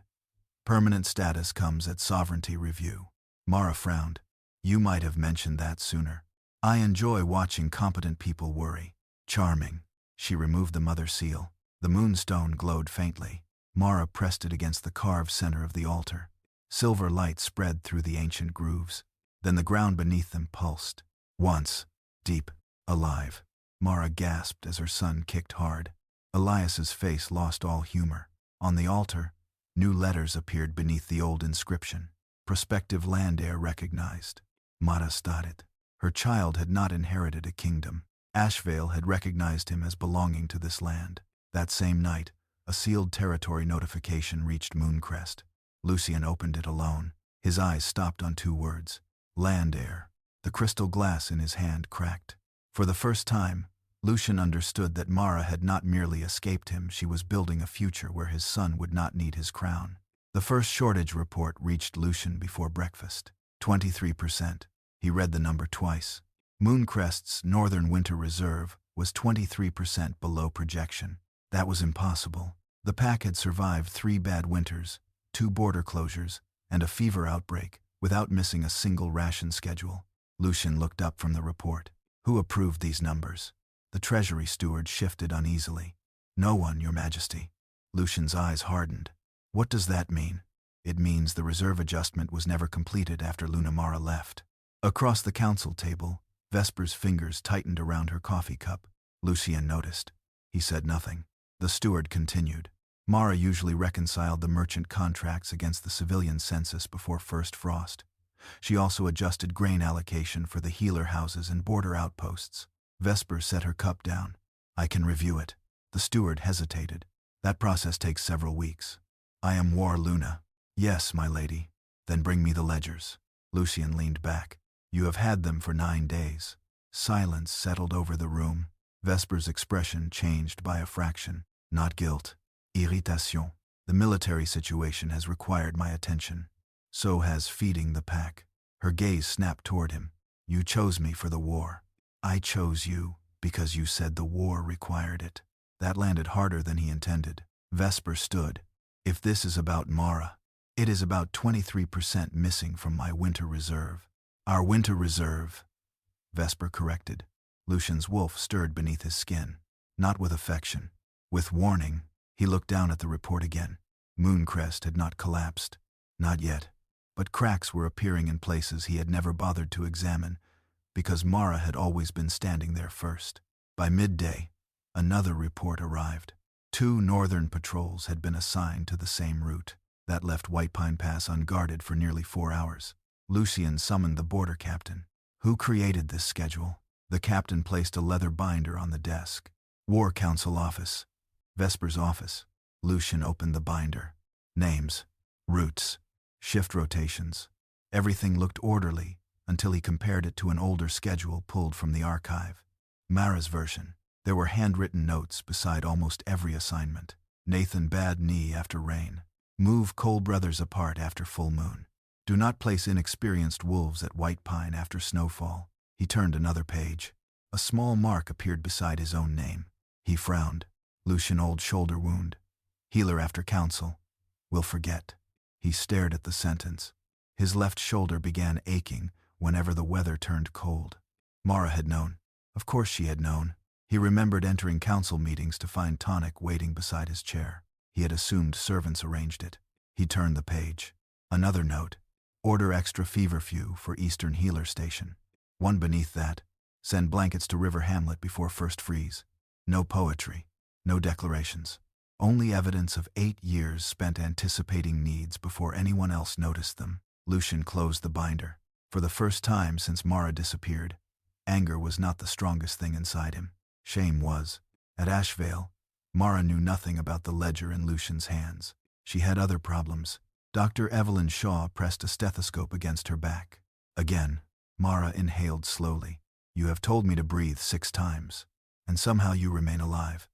Permanent status comes at sovereignty review. Mara frowned. You might have mentioned that sooner. I enjoy watching competent people worry. Charming. She removed the mother seal. The moonstone glowed faintly. Mara pressed it against the carved center of the altar. Silver light spread through the ancient grooves. Then the ground beneath them pulsed. Once. Deep. Alive. Mara gasped as her son kicked hard. Elias's face lost all humor. On the altar, new letters appeared beneath the old inscription. Prospective land heir recognized. Mara started. Her child had not inherited a kingdom. Ashvale had recognized him as belonging to this land. That same night, a sealed territory notification reached Mooncrest. Lucian opened it alone. His eyes stopped on 2 words. Land heir. The crystal glass in his hand cracked. For the first time, Lucian understood that Mara had not merely escaped him, she was building a future where his son would not need his crown. The first shortage report reached Lucian before breakfast. 23%. He read the number twice. Mooncrest's Northern Winter Reserve was 23% below projection. That was impossible. The pack had survived 3 bad winters, 2 border closures, and a fever outbreak, without missing a single ration schedule. Lucian looked up from the report. Who approved these numbers? The Treasury steward shifted uneasily. No one, Your Majesty. Lucian's eyes hardened. What does that mean? It means the reserve adjustment was never completed after Lunamara left. Across the council table, Vesper's fingers tightened around her coffee cup. Lucian noticed. He said nothing. The steward continued. Mara usually reconciled the merchant contracts against the civilian census before first frost. She also adjusted grain allocation for the healer houses and border outposts. Vesper set her cup down. I can review it. The steward hesitated. That process takes several weeks. I am War Luna. Yes, my lady. Then bring me the ledgers. Lucian leaned back. You have had them for 9 days. Silence settled over the room. Vesper's expression changed by a fraction. Not guilt. Irritation. The military situation has required my attention. So has feeding the pack. Her gaze snapped toward him. You chose me for the war. I chose you because you said the war required it. That landed harder than he intended. Vesper stood. If this is about Mara, it is about 23% missing from my winter reserve. Our winter reserve, Vesper corrected. Lucian's wolf stirred beneath his skin. Not with affection. With warning, he looked down at the report again. Mooncrest had not collapsed. Not yet. But cracks were appearing in places he had never bothered to examine, because Mara had always been standing there first. By midday, another report arrived. 2 northern patrols had been assigned to the same route. That left White Pine Pass unguarded for nearly 4 hours. Lucian summoned the border captain. Who created this schedule? The captain placed a leather binder on the desk. War Council office. Vesper's office. Lucian opened the binder. Names. Routes. Shift rotations. Everything looked orderly until he compared it to an older schedule pulled from the archive. Mara's version. There were handwritten notes beside almost every assignment. Nathan bad knee after rain. Move Cole brothers apart after full moon. Do not place inexperienced wolves at White Pine after snowfall. He turned another page. A small mark appeared beside his own name. He frowned. Lucian old shoulder wound. Healer after council. Will forget. He stared at the sentence. His left shoulder began aching whenever the weather turned cold. Mara had known. Of course she had known. He remembered entering council meetings to find tonic waiting beside his chair. He had assumed servants arranged it. He turned the page. Another note. Order extra feverfew for Eastern Healer Station. One beneath that. Send blankets to River Hamlet before first freeze. No poetry. No declarations. Only evidence of 8 years spent anticipating needs before anyone else noticed them. Lucian closed the binder. For the first time since Mara disappeared, anger was not the strongest thing inside him. Shame was. At Ashvale, Mara knew nothing about the ledger in Lucian's hands. She had other problems. Dr. Evelyn Shaw pressed a stethoscope against her back. Again, Mara inhaled slowly. You have told me to breathe 6 times, and somehow you remain alive.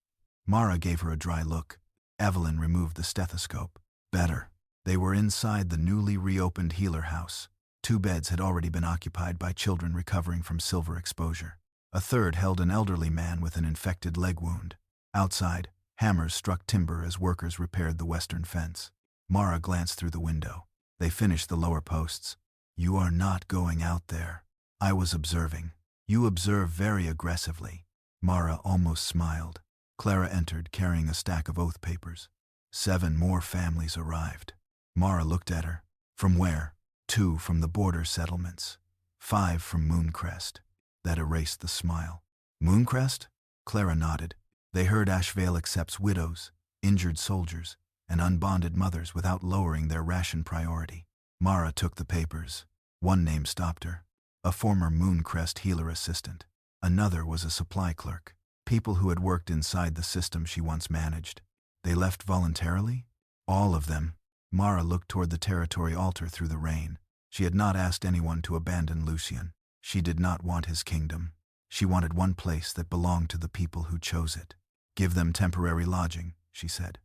Mara gave her a dry look. Evelyn removed the stethoscope. Better. They were inside the newly reopened healer house. 2 beds had already been occupied by children recovering from silver exposure. A third held an elderly man with an infected leg wound. Outside, hammers struck timber as workers repaired the western fence. Mara glanced through the window. They finished the lower posts. You are not going out there. I was observing. You observe very aggressively. Mara almost smiled. Clara entered carrying a stack of oath papers. 7 more families arrived. Mara looked at her. From where? 2 from the border settlements. 5 from Mooncrest. That erased the smile. Mooncrest? Clara nodded. They heard Ashvale accepts widows, injured soldiers, and unbonded mothers without lowering their ration priority. Mara took the papers. One name stopped her. A former Mooncrest healer assistant. Another was a supply clerk. People who had worked inside the system she once managed. They left voluntarily? All of them. Mara looked toward the territory altar through the rain. She had not asked anyone to abandon Lucian. She did not want his kingdom. She wanted one place that belonged to the people who chose it. Give them temporary lodging, she said.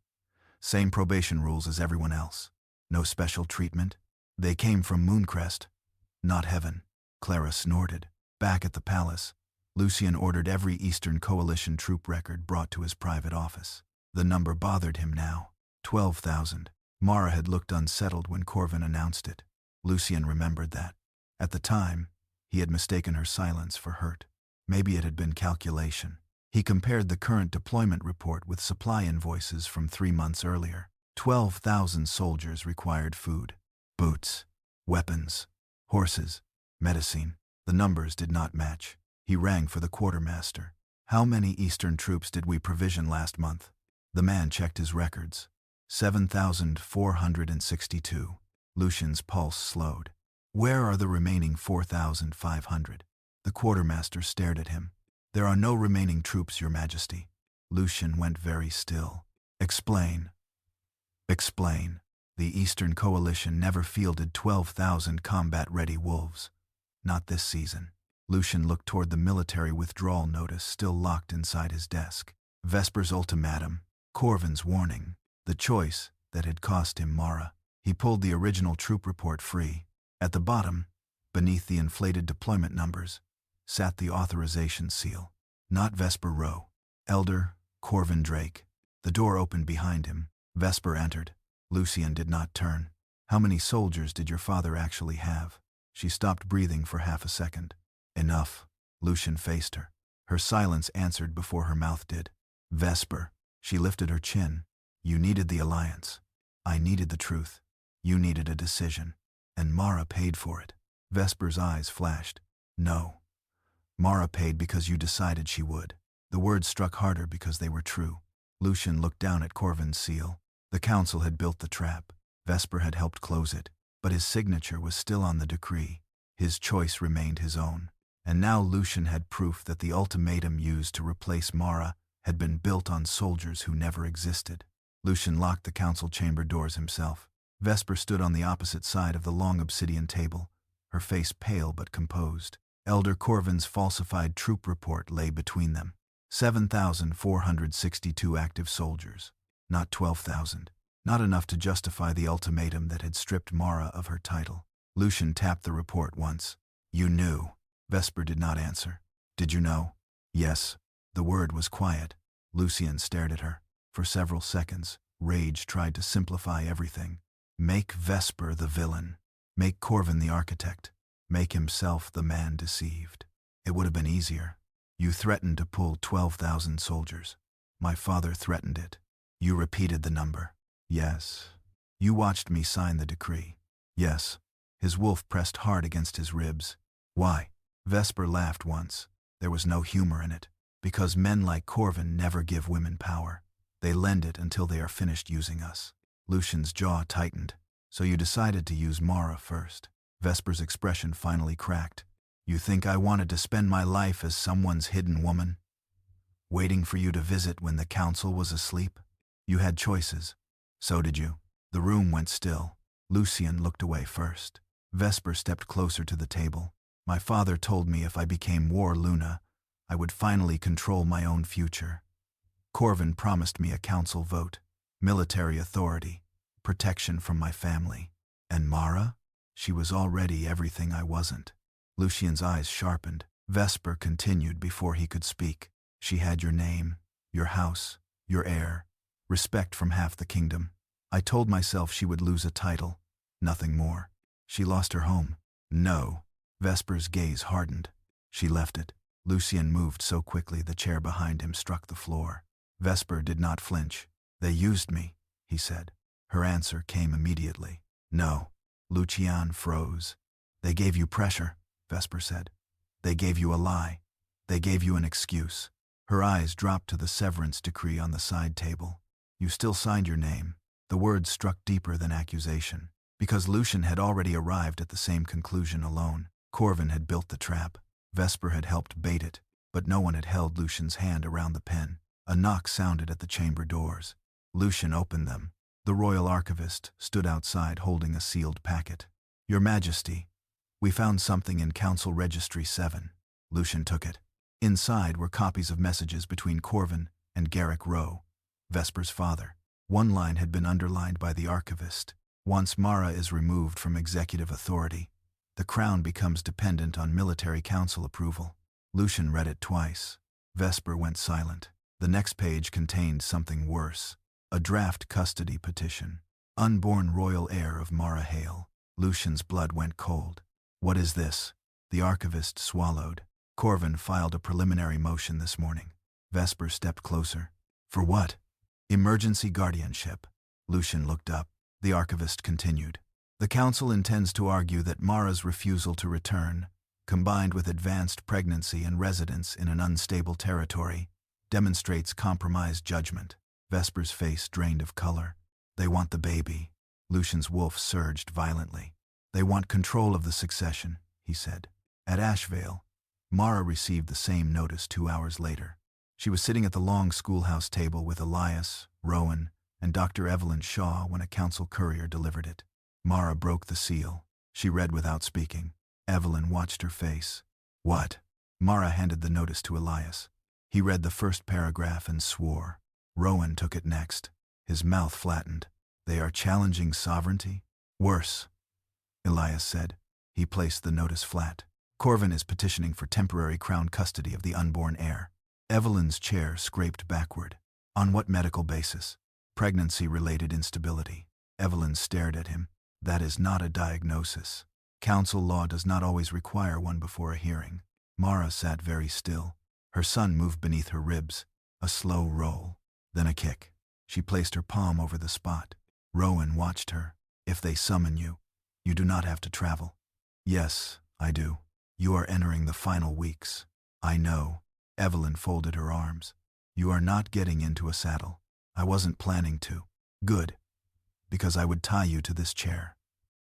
Same probation rules as everyone else. No special treatment. They came from Mooncrest, not heaven. Clara snorted. Back at the palace, Lucian ordered every Eastern Coalition troop record brought to his private office. The number bothered him now. 12,000. Mara had looked unsettled when Corvin announced it. Lucian remembered that. At the time, he had mistaken her silence for hurt. Maybe it had been calculation. He compared the current deployment report with supply invoices from 3 months earlier. 12,000 soldiers required food, boots, weapons, horses, medicine. The numbers did not match. He rang for the quartermaster. How many Eastern troops did we provision last month? The man checked his records. 7,462. Lucian's pulse slowed. Where are the remaining 4,500? The quartermaster stared at him. There are no remaining troops, Your Majesty. Lucian went very still. Explain. Explain. The Eastern Coalition never fielded 12,000 combat-ready wolves. Not this season. Lucian looked toward the military withdrawal notice still locked inside his desk. Vesper's ultimatum. Corvin's warning. The choice that had cost him Mara. He pulled the original troop report free. At the bottom, beneath the inflated deployment numbers, sat the authorization seal. Not Vesper Rowe. Elder Corvin Drake. The door opened behind him. Vesper entered. Lucian did not turn. How many soldiers did your father actually have? She stopped breathing for half a second. Enough. Lucian faced her. Her silence answered before her mouth did. Vesper. She lifted her chin. You needed the alliance. I needed the truth. You needed a decision. And Mara paid for it. Vesper's eyes flashed. No. Mara paid because you decided she would. The words struck harder because they were true. Lucian looked down at Corvin's seal. The council had built the trap. Vesper had helped close it. But his signature was still on the decree. His choice remained his own. And now Lucian had proof that the ultimatum used to replace Mara had been built on soldiers who never existed. Lucian locked the council chamber doors himself. Vesper stood on the opposite side of the long obsidian table, her face pale but composed. Elder Corvin's falsified troop report lay between them. 7,462 active soldiers. Not 12,000. Not enough to justify the ultimatum that had stripped Mara of her title. Lucian tapped the report once. You knew. Vesper did not answer. Did you know? Yes. The word was quiet. Lucian stared at her. For several seconds, rage tried to simplify everything. Make Vesper the villain. Make Corvin the architect. Make himself the man deceived. It would have been easier. You threatened to pull 12,000 soldiers. My father threatened it. You repeated the number. Yes. You watched me sign the decree. Yes. His wolf pressed hard against his ribs. Why? Vesper laughed once. There was no humor in it. Because men like Corvin never give women power. They lend it until they are finished using us. Lucian's jaw tightened. So you decided to use Mara first. Vesper's expression finally cracked. You think I wanted to spend my life as someone's hidden woman? Waiting for you to visit when the council was asleep? You had choices. So did you. The room went still. Lucian looked away first. Vesper stepped closer to the table. My father told me if I became War Luna, I would finally control my own future. Corvin promised me a council vote, military authority, protection from my family. And Mara? She was already everything I wasn't. Lucian's eyes sharpened. Vesper continued before he could speak. She had your name, your house, your heir, respect from half the kingdom. I told myself she would lose a title, nothing more. She lost her home. No. Vesper's gaze hardened. She left it. Lucian moved so quickly the chair behind him struck the floor. Vesper did not flinch. They used me, he said. Her answer came immediately. No. Lucian froze. They gave you pressure, Vesper said. They gave you a lie. They gave you an excuse. Her eyes dropped to the severance decree on the side table. You still signed your name. The words struck deeper than accusation. Because Lucian had already arrived at the same conclusion alone. Corvin had built the trap. Vesper had helped bait it, but no one had held Lucian's hand around the pen. A knock sounded at the chamber doors. Lucian opened them. The royal archivist stood outside holding a sealed packet. Your Majesty, we found something in Council Registry 7. Lucian took it. Inside were copies of messages between Corvin and Garrick Rowe, Vesper's father. One line had been underlined by the archivist. Once Mara is removed from executive authority, the crown becomes dependent on military council approval. Lucian read it twice. Vesper went silent. The next page contained something worse. A draft custody petition. Unborn royal heir of Mara Hale. Lucian's blood went cold. What is this? The archivist swallowed. Corvin filed a preliminary motion this morning. Vesper stepped closer. For what? Emergency guardianship. Lucian looked up. The archivist continued. The council intends to argue that Mara's refusal to return, combined with advanced pregnancy and residence in an unstable territory, demonstrates compromised judgment. Vesper's face drained of color. They want the baby. Lucian's wolf surged violently. They want control of the succession, he said. At Ashvale, Mara received the same notice 2 hours later. She was sitting at the long schoolhouse table with Elias, Rowan, and Dr. Evelyn Shaw when a council courier delivered it. Mara broke the seal. She read without speaking. Evelyn watched her face. What? Mara handed the notice to Elias. He read the first paragraph and swore. Rowan took it next. His mouth flattened. They are challenging sovereignty? Worse, Elias said. He placed the notice flat. Corvin is petitioning for temporary crown custody of the unborn heir. Evelyn's chair scraped backward. On what medical basis? Pregnancy-related instability. Evelyn stared at him. That is not a diagnosis. Council law does not always require one before a hearing. Mara sat very still. Her son moved beneath her ribs. A slow roll. Then a kick. She placed her palm over the spot. Rowan watched her. If they summon you, you do not have to travel. Yes, I do. You are entering the final weeks. I know. Evelyn folded her arms. You are not getting into a saddle. I wasn't planning to. Good. Because I would tie you to this chair.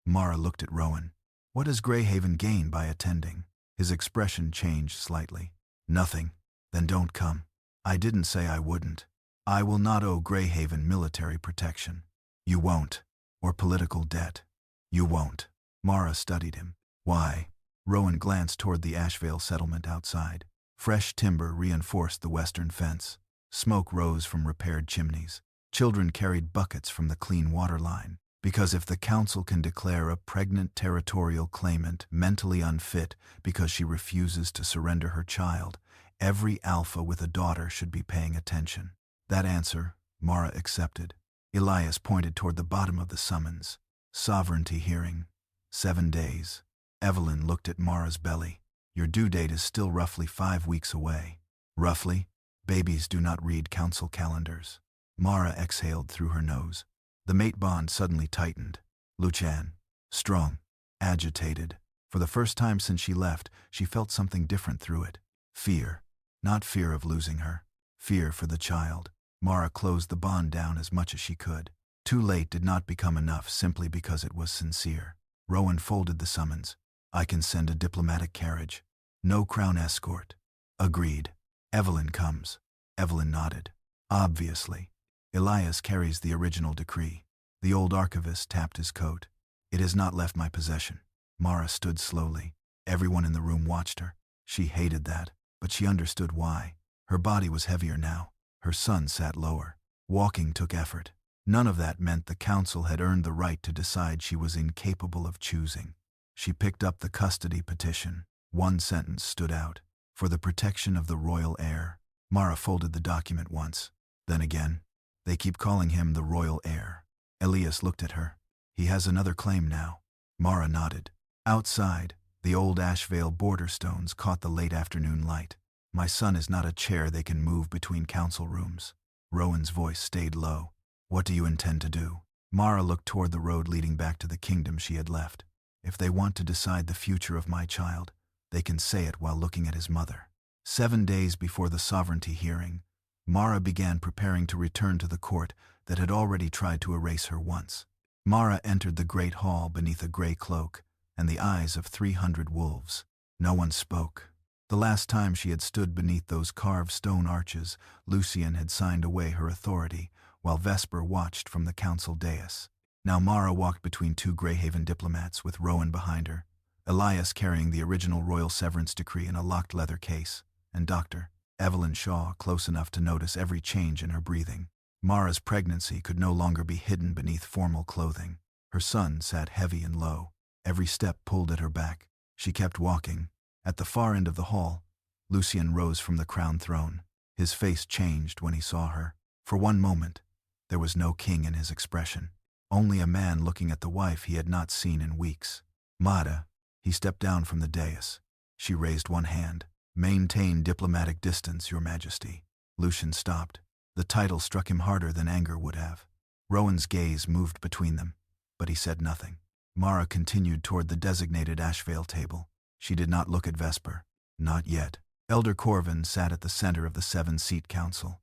Mara looked at Rowan. What does Greyhaven gain by attending? His expression changed slightly. Nothing. Then don't come. I didn't say I wouldn't. I will not owe Greyhaven military protection. You won't. Or political debt. You won't. Mara studied him. Why? Rowan glanced toward the Ashvale settlement outside. Fresh timber reinforced the western fence. Smoke rose from repaired chimneys. Children carried buckets from the clean water line. Because if the council can declare a pregnant territorial claimant mentally unfit because she refuses to surrender her child, every alpha with a daughter should be paying attention. That answer, Mara accepted. Elias pointed toward the bottom of the summons. Sovereignty hearing. 7 days. Evelyn looked at Mara's belly. Your due date is still roughly 5 weeks away. Roughly? Babies do not read council calendars. Mara exhaled through her nose. The mate bond suddenly tightened. Lucian. Strong. Agitated. For the first time since she left, she felt something different through it. Fear. Not fear of losing her. Fear for the child. Mara closed the bond down as much as she could. Too late did not become enough simply because it was sincere. Rowan folded the summons. I can send a diplomatic carriage. No crown escort. Agreed. Evelyn comes. Evelyn nodded. Obviously. Elias carries the original decree. The old archivist tapped his coat. It has not left my possession. Mara stood slowly. Everyone in the room watched her. She hated that, but she understood why. Her body was heavier now. Her son sat lower. Walking took effort. None of that meant the council had earned the right to decide she was incapable of choosing. She picked up the custody petition. One sentence stood out. For the protection of the royal heir. Mara folded the document once. Then again. They keep calling him the royal heir. Elias looked at her. He has another claim now. Mara nodded. Outside, the old Ashvale border stones caught the late afternoon light. My son is not a chair they can move between council rooms. Rowan's voice stayed low. What do you intend to do? Mara looked toward the road leading back to the kingdom she had left. If they want to decide the future of my child, they can say it while looking at his mother. 7 days before the sovereignty hearing, Mara began preparing to return to the court that had already tried to erase her once. Mara entered the great hall beneath a gray cloak and the eyes of 300 wolves. No one spoke. The last time she had stood beneath those carved stone arches, Lucian had signed away her authority, while Vesper watched from the council dais. Now Mara walked between 2 Greyhaven diplomats with Rowan behind her, Elias carrying the original royal severance decree in a locked leather case, and Dr. Evelyn Shaw close enough to notice every change in her breathing. Mara's pregnancy could no longer be hidden beneath formal clothing. Her son sat heavy and low. Every step pulled at her back. She kept walking. At the far end of the hall, Lucian rose from the crown throne. His face changed when he saw her. For one moment, there was no king in his expression. Only a man looking at the wife he had not seen in weeks. Mada, he stepped down from the dais. She raised one hand. Maintain diplomatic distance, Your Majesty. Lucian stopped. The title struck him harder than anger would have. Rowan's gaze moved between them, but he said nothing. Mara continued toward the designated Ashvale table. She did not look at Vesper. Not yet. Elder Corvin sat at the center of the 7-seat council.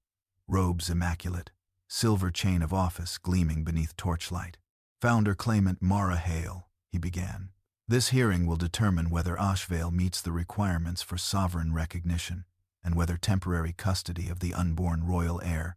Robes immaculate, silver chain of office gleaming beneath torchlight. Founder claimant Mara Hale, he began. This hearing will determine whether Ashvale meets the requirements for sovereign recognition and whether temporary custody of the unborn royal heir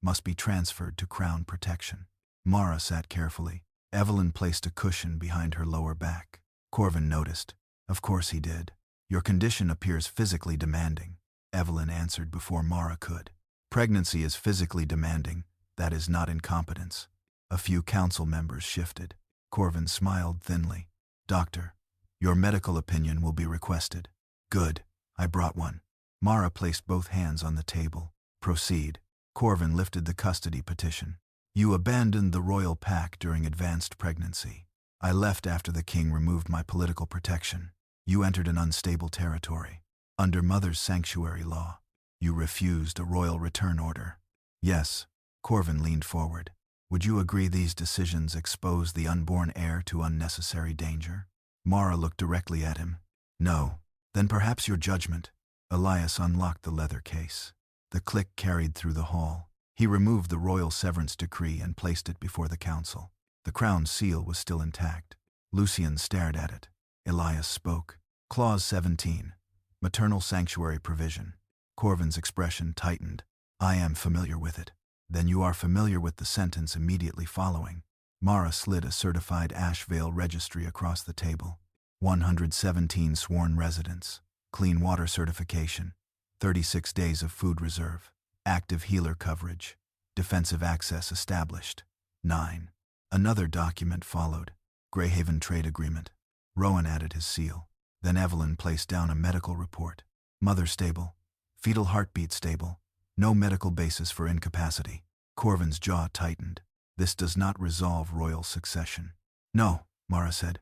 must be transferred to crown protection. Mara sat carefully. Evelyn placed a cushion behind her lower back. Corvin noticed. Of course he did. Your condition appears physically demanding, Evelyn answered before Mara could. Pregnancy is physically demanding. That is not incompetence. A few council members shifted. Corvin smiled thinly. Doctor, your medical opinion will be requested. Good. I brought one. Mara placed both hands on the table. Proceed. Corvin lifted the custody petition. You abandoned the royal pack during advanced pregnancy. I left after the king removed my political protection. You entered an unstable territory. Under Mother's sanctuary law, you refused a royal return order. Yes. Corvin leaned forward. Would you agree these decisions expose the unborn heir to unnecessary danger? Mara looked directly at him. No. Then perhaps your judgment. Elias unlocked the leather case. The click carried through the hall. He removed the royal severance decree and placed it before the council. The crown seal was still intact. Lucian stared at it. Elias spoke. Clause 17. Maternal sanctuary provision. Corvin's expression tightened. I am familiar with it. Then you are familiar with the sentence immediately following. Mara slid a certified Ashvale registry across the table. 117 sworn residents. Clean water certification. 36 days of food reserve. Active healer coverage. Defensive access established. 9. Another document followed. Greyhaven Trade Agreement. Rowan added his seal. Then Evelyn placed down a medical report. Mother stable. Fetal heartbeat stable. No medical basis for incapacity. Corvin's jaw tightened. This does not resolve royal succession. No, Mara said.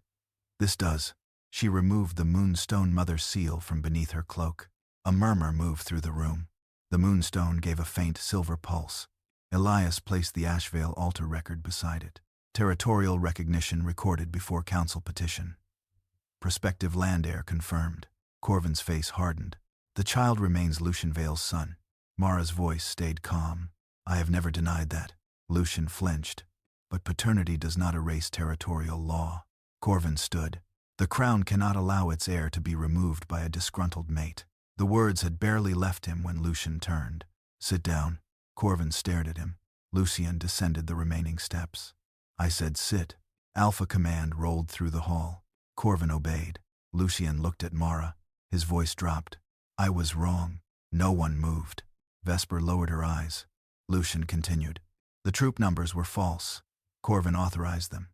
This does. She removed the moonstone mother seal from beneath her cloak. A murmur moved through the room. The moonstone gave a faint silver pulse. Elias placed the Ashvale altar record beside it. Territorial recognition recorded before council petition. Prospective land heir confirmed. Corvin's face hardened. The child remains Lucian Vale's son. Mara's voice stayed calm. I have never denied that. Lucian flinched. But paternity does not erase territorial law. Corvin stood. The crown cannot allow its heir to be removed by a disgruntled mate. The words had barely left him when Lucian turned. Sit down. Corvin stared at him. Lucian descended the remaining steps. I said sit. Alpha command rolled through the hall. Corvin obeyed. Lucian looked at Mara. His voice dropped. I was wrong. No one moved. Vesper lowered her eyes. Lucian continued. The troop numbers were false. Corvin authorized them.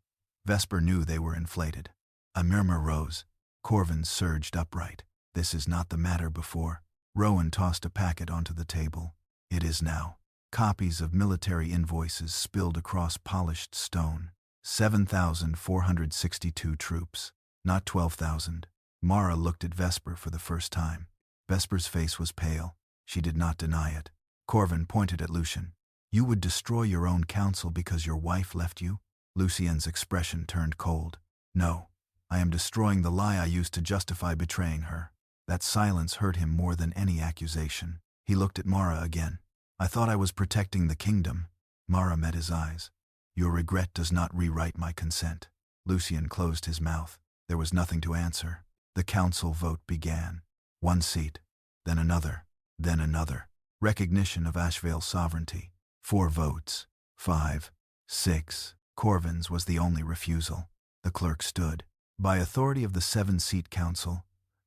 Vesper knew they were inflated. A murmur rose. Corvin surged upright. This is not the matter before. Rowan tossed a packet onto the table. It is now. Copies of military invoices spilled across polished stone. 7,462 troops. Not 12,000. Mara looked at Vesper for the first time. Vesper's face was pale. She did not deny it. Corvin pointed at Lucian. You would destroy your own council because your wife left you? Lucian's expression turned cold. No. I am destroying the lie I used to justify betraying her. That silence hurt him more than any accusation. He looked at Mara again. I thought I was protecting the kingdom. Mara met his eyes. Your regret does not rewrite my consent. Lucian closed his mouth. There was nothing to answer. The council vote began. 1 seat. Then another. Then another. Recognition of Ashvale's sovereignty. 4 votes. 5. 6. Corvin's was the only refusal. The clerk stood. By authority of the 7-seat council,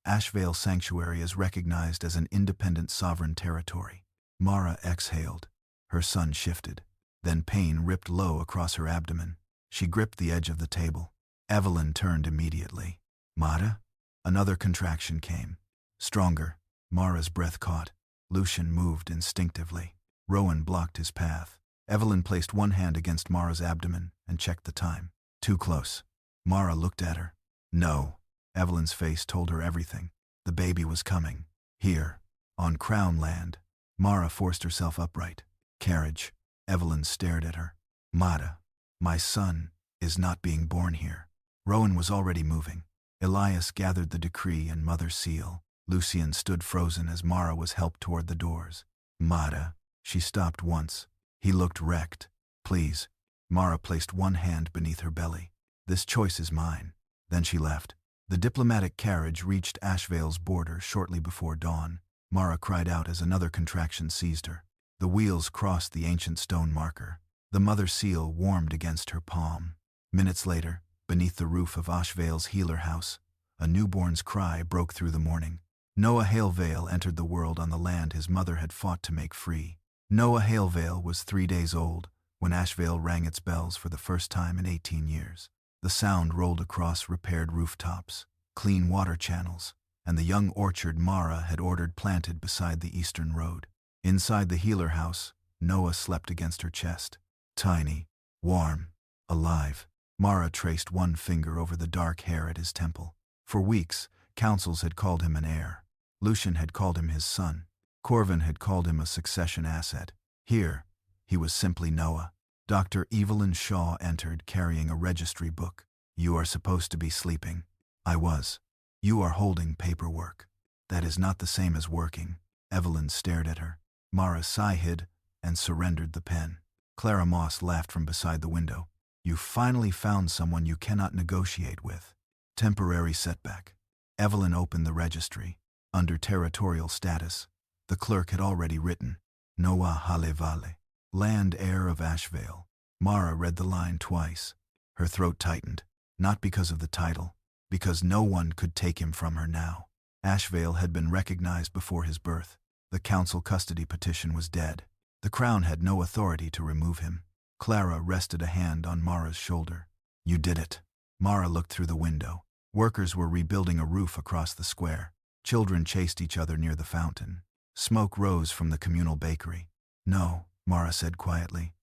Ashvale Sanctuary is recognized as an independent sovereign territory. Mara exhaled. Her sun shifted. Then pain ripped low across her abdomen. She gripped the edge of the table. Evelyn turned immediately. Mara? Another contraction came. Stronger. Mara's breath caught. Lucian moved instinctively. Rowan blocked his path. Evelyn placed one hand against Mara's abdomen and checked the time. Too close. Mara looked at her. No. Evelyn's face told her everything. The baby was coming. Here. On Crown land. Mara forced herself upright. Carriage. Evelyn stared at her. Mara, my son is not being born here. Rowan was already moving. Elias gathered the decree and mother's seal. Lucian stood frozen as Mara was helped toward the doors. Mara. She stopped once. He looked wrecked. Please. Mara placed one hand beneath her belly. This choice is mine. Then she left. The diplomatic carriage reached Ashvale's border shortly before dawn. Mara cried out as another contraction seized her. The wheels crossed the ancient stone marker. The mother seal warmed against her palm. Minutes later, beneath the roof of Ashvale's healer house, a newborn's cry broke through the morning. Noah Hale Vale entered the world on the land his mother had fought to make free. Noah Hale Vale was 3 days old when Ashvale rang its bells for the first time in 18 years. The sound rolled across repaired rooftops, clean water channels, and the young orchard Mara had ordered planted beside the eastern road. Inside the healer house, Noah slept against her chest. Tiny, warm, alive. Mara traced one finger over the dark hair at his temple. For weeks, councils had called him an heir. Lucian had called him his son. Corvin had called him a succession asset. Here, he was simply Noah. Dr. Evelyn Shaw entered carrying a registry book. You are supposed to be sleeping. I was. You are holding paperwork. That is not the same as working. Evelyn stared at her. Mara sigh hid and surrendered the pen. Clara Moss laughed from beside the window. You finally found someone you cannot negotiate with. Temporary setback. Evelyn opened the registry. Under territorial status, the clerk had already written, Noah Hale Vale, land heir of Ashvale. Mara read the line twice. Her throat tightened, not because of the title, because no one could take him from her now. Ashvale had been recognized before his birth. The council custody petition was dead. The crown had no authority to remove him. Clara rested a hand on Mara's shoulder. You did it. Mara looked through the window. Workers were rebuilding a roof across the square. Children chased each other near the fountain. Smoke rose from the communal bakery. No, Mara said quietly.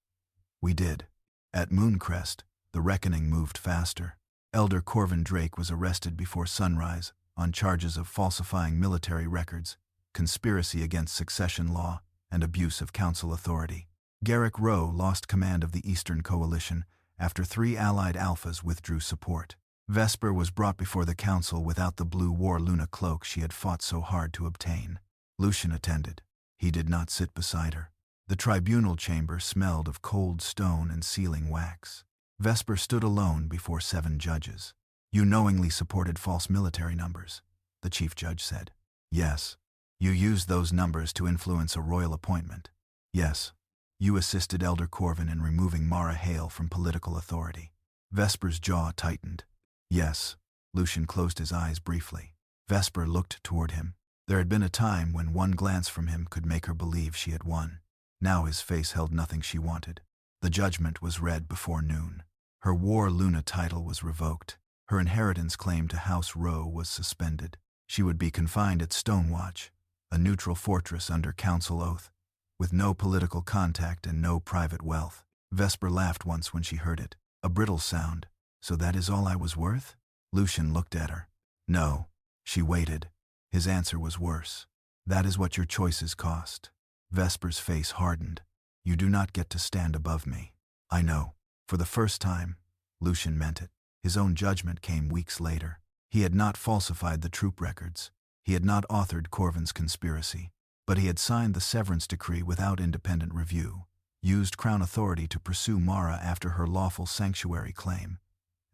We did. At Mooncrest, the reckoning moved faster. Elder Corvin Drake was arrested before sunrise on charges of falsifying military records, conspiracy against succession law, and abuse of council authority. Garrick Rowe lost command of the Eastern Coalition after 3 allied alphas withdrew support. Vesper was brought before the council without the blue War Luna cloak she had fought so hard to obtain. Lucian attended. He did not sit beside her. The tribunal chamber smelled of cold stone and sealing wax. Vesper stood alone before 7 judges. You knowingly supported false military numbers, the chief judge said. Yes. You used those numbers to influence a royal appointment. Yes. You assisted Elder Corvin in removing Mara Hale from political authority. Vesper's jaw tightened. Yes. Lucian closed his eyes briefly. Vesper looked toward him. There had been a time when one glance from him could make her believe she had won. Now his face held nothing she wanted. The judgment was read before noon. Her War Luna title was revoked. Her inheritance claim to House Rowe was suspended. She would be confined at Stonewatch, a neutral fortress under council oath, with no political contact and no private wealth. Vesper laughed once when she heard it. A brittle sound. So that is all I was worth? Lucian looked at her. No. She waited. His answer was worse. That is what your choices cost. Vesper's face hardened. You do not get to stand above me. I know. For the first time, Lucian meant it. His own judgment came weeks later. He had not falsified the troop records. He had not authored Corvin's conspiracy. But he had signed the severance decree without independent review, used Crown authority to pursue Mara after her lawful sanctuary claim,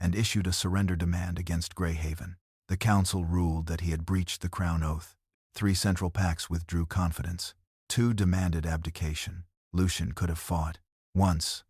and issued a surrender demand against Greyhaven. The council ruled that he had breached the Crown oath. 3 central pacts withdrew confidence. 2 demanded abdication. Lucian could have fought. Once,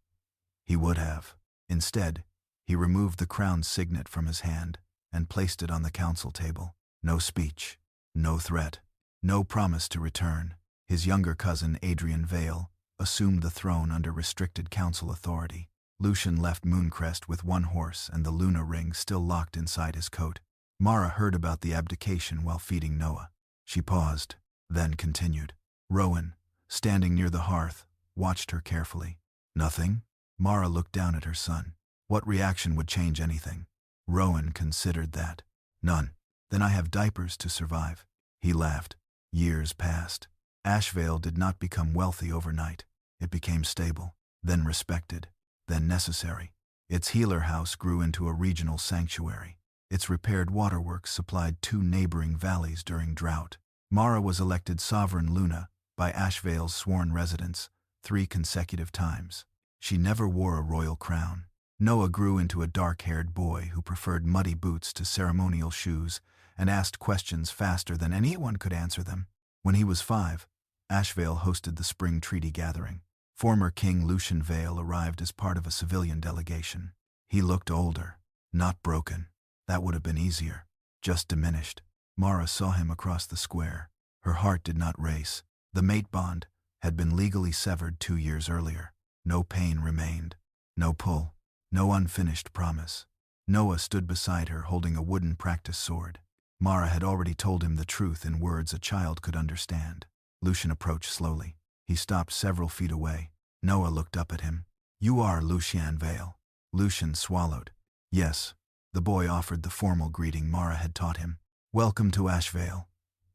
he would have. Instead, he removed the Crown's signet from his hand and placed it on the council table. No speech. No threat. No promise to return. His younger cousin, Adrian Vale, assumed the throne under restricted council authority. Lucian left Mooncrest with one horse and the Luna ring still locked inside his coat. Mara heard about the abdication while feeding Noah. She paused, then continued. Rowan, standing near the hearth, watched her carefully. Nothing? Mara looked down at her son. What reaction would change anything? Rowan considered that. None. Then I have diapers to survive. He laughed. Years passed. Ashvale did not become wealthy overnight. It became stable, then respected, then necessary. Its healer house grew into a regional sanctuary. Its repaired waterworks supplied 2 neighboring valleys during drought. Mara was elected Sovereign Luna by Ashvale's sworn residents 3 consecutive times. She never wore a royal crown. Noah grew into a dark-haired boy who preferred muddy boots to ceremonial shoes and asked questions faster than anyone could answer them. When he was 5, Ashvale hosted the spring treaty gathering. Former King Lucian Vale arrived as part of a civilian delegation. He looked older, not broken. That would have been easier. Just diminished. Mara saw him across the square. Her heart did not race. The mate bond had been legally severed 2 years earlier. No pain remained. No pull. No unfinished promise. Noah stood beside her holding a wooden practice sword. Mara had already told him the truth in words a child could understand. Lucian approached slowly. He stopped several feet away. Noah looked up at him. You are Lucian Vale. Lucian swallowed. Yes. The boy offered the formal greeting Mara had taught him. Welcome to Ashvale,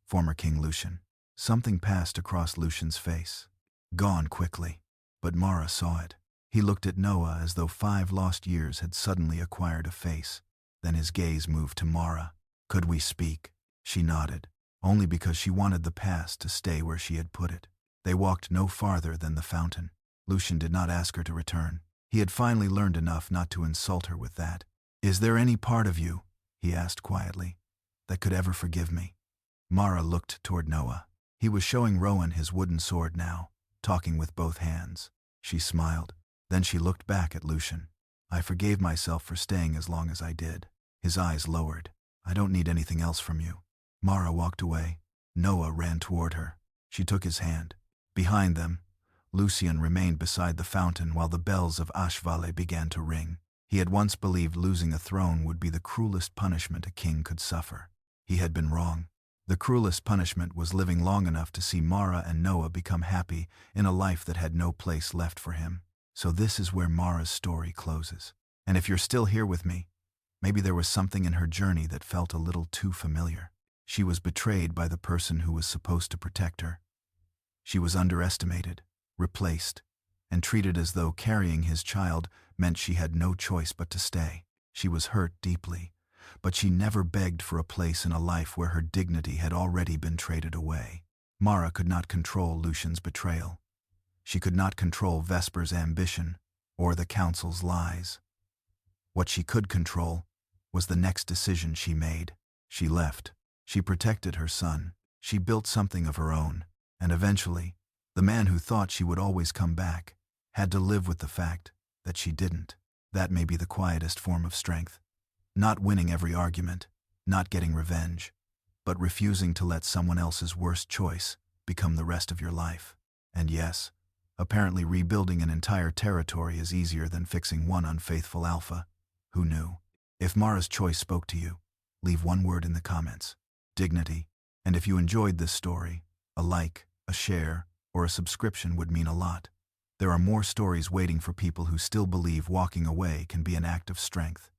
former King Lucian. Something passed across Lucian's face. Gone quickly. But Mara saw it. He looked at Noah as though 5 lost years had suddenly acquired a face. Then his gaze moved to Mara. Could we speak? She nodded, only because she wanted the past to stay where she had put it. They walked no farther than the fountain. Lucian did not ask her to return. He had finally learned enough not to insult her with that. Is there any part of you, he asked quietly, that could ever forgive me? Mara looked toward Noah. He was showing Rowan his wooden sword now, talking with both hands. She smiled. Then she looked back at Lucian. I forgave myself for staying as long as I did. His eyes lowered. I don't need anything else from you. Mara walked away. Noah ran toward her. She took his hand. Behind them, Lucian remained beside the fountain while the bells of Ashvale began to ring. He had once believed losing a throne would be the cruelest punishment a king could suffer. He had been wrong. The cruelest punishment was living long enough to see Mara and Noah become happy in a life that had no place left for him. So this is where Mara's story closes. And if you're still here with me, maybe there was something in her journey that felt a little too familiar. She was betrayed by the person who was supposed to protect her. She was underestimated, replaced, and treated as though carrying his child meant she had no choice but to stay. She was hurt deeply, but she never begged for a place in a life where her dignity had already been traded away. Mara could not control Lucian's betrayal. She could not control Vesper's ambition or the council's lies. What she could control was the next decision she made. She left. She protected her son. She built something of her own. And eventually, the man who thought she would always come back had to live with the fact that she didn't. That may be the quietest form of strength. Not winning every argument, not getting revenge, but refusing to let someone else's worst choice become the rest of your life. And yes, apparently rebuilding an entire territory is easier than fixing one unfaithful alpha. Who knew? If Mara's choice spoke to you, leave one word in the comments. Dignity. And if you enjoyed this story, a like, a share, or a subscription would mean a lot. There are more stories waiting for people who still believe walking away can be an act of strength.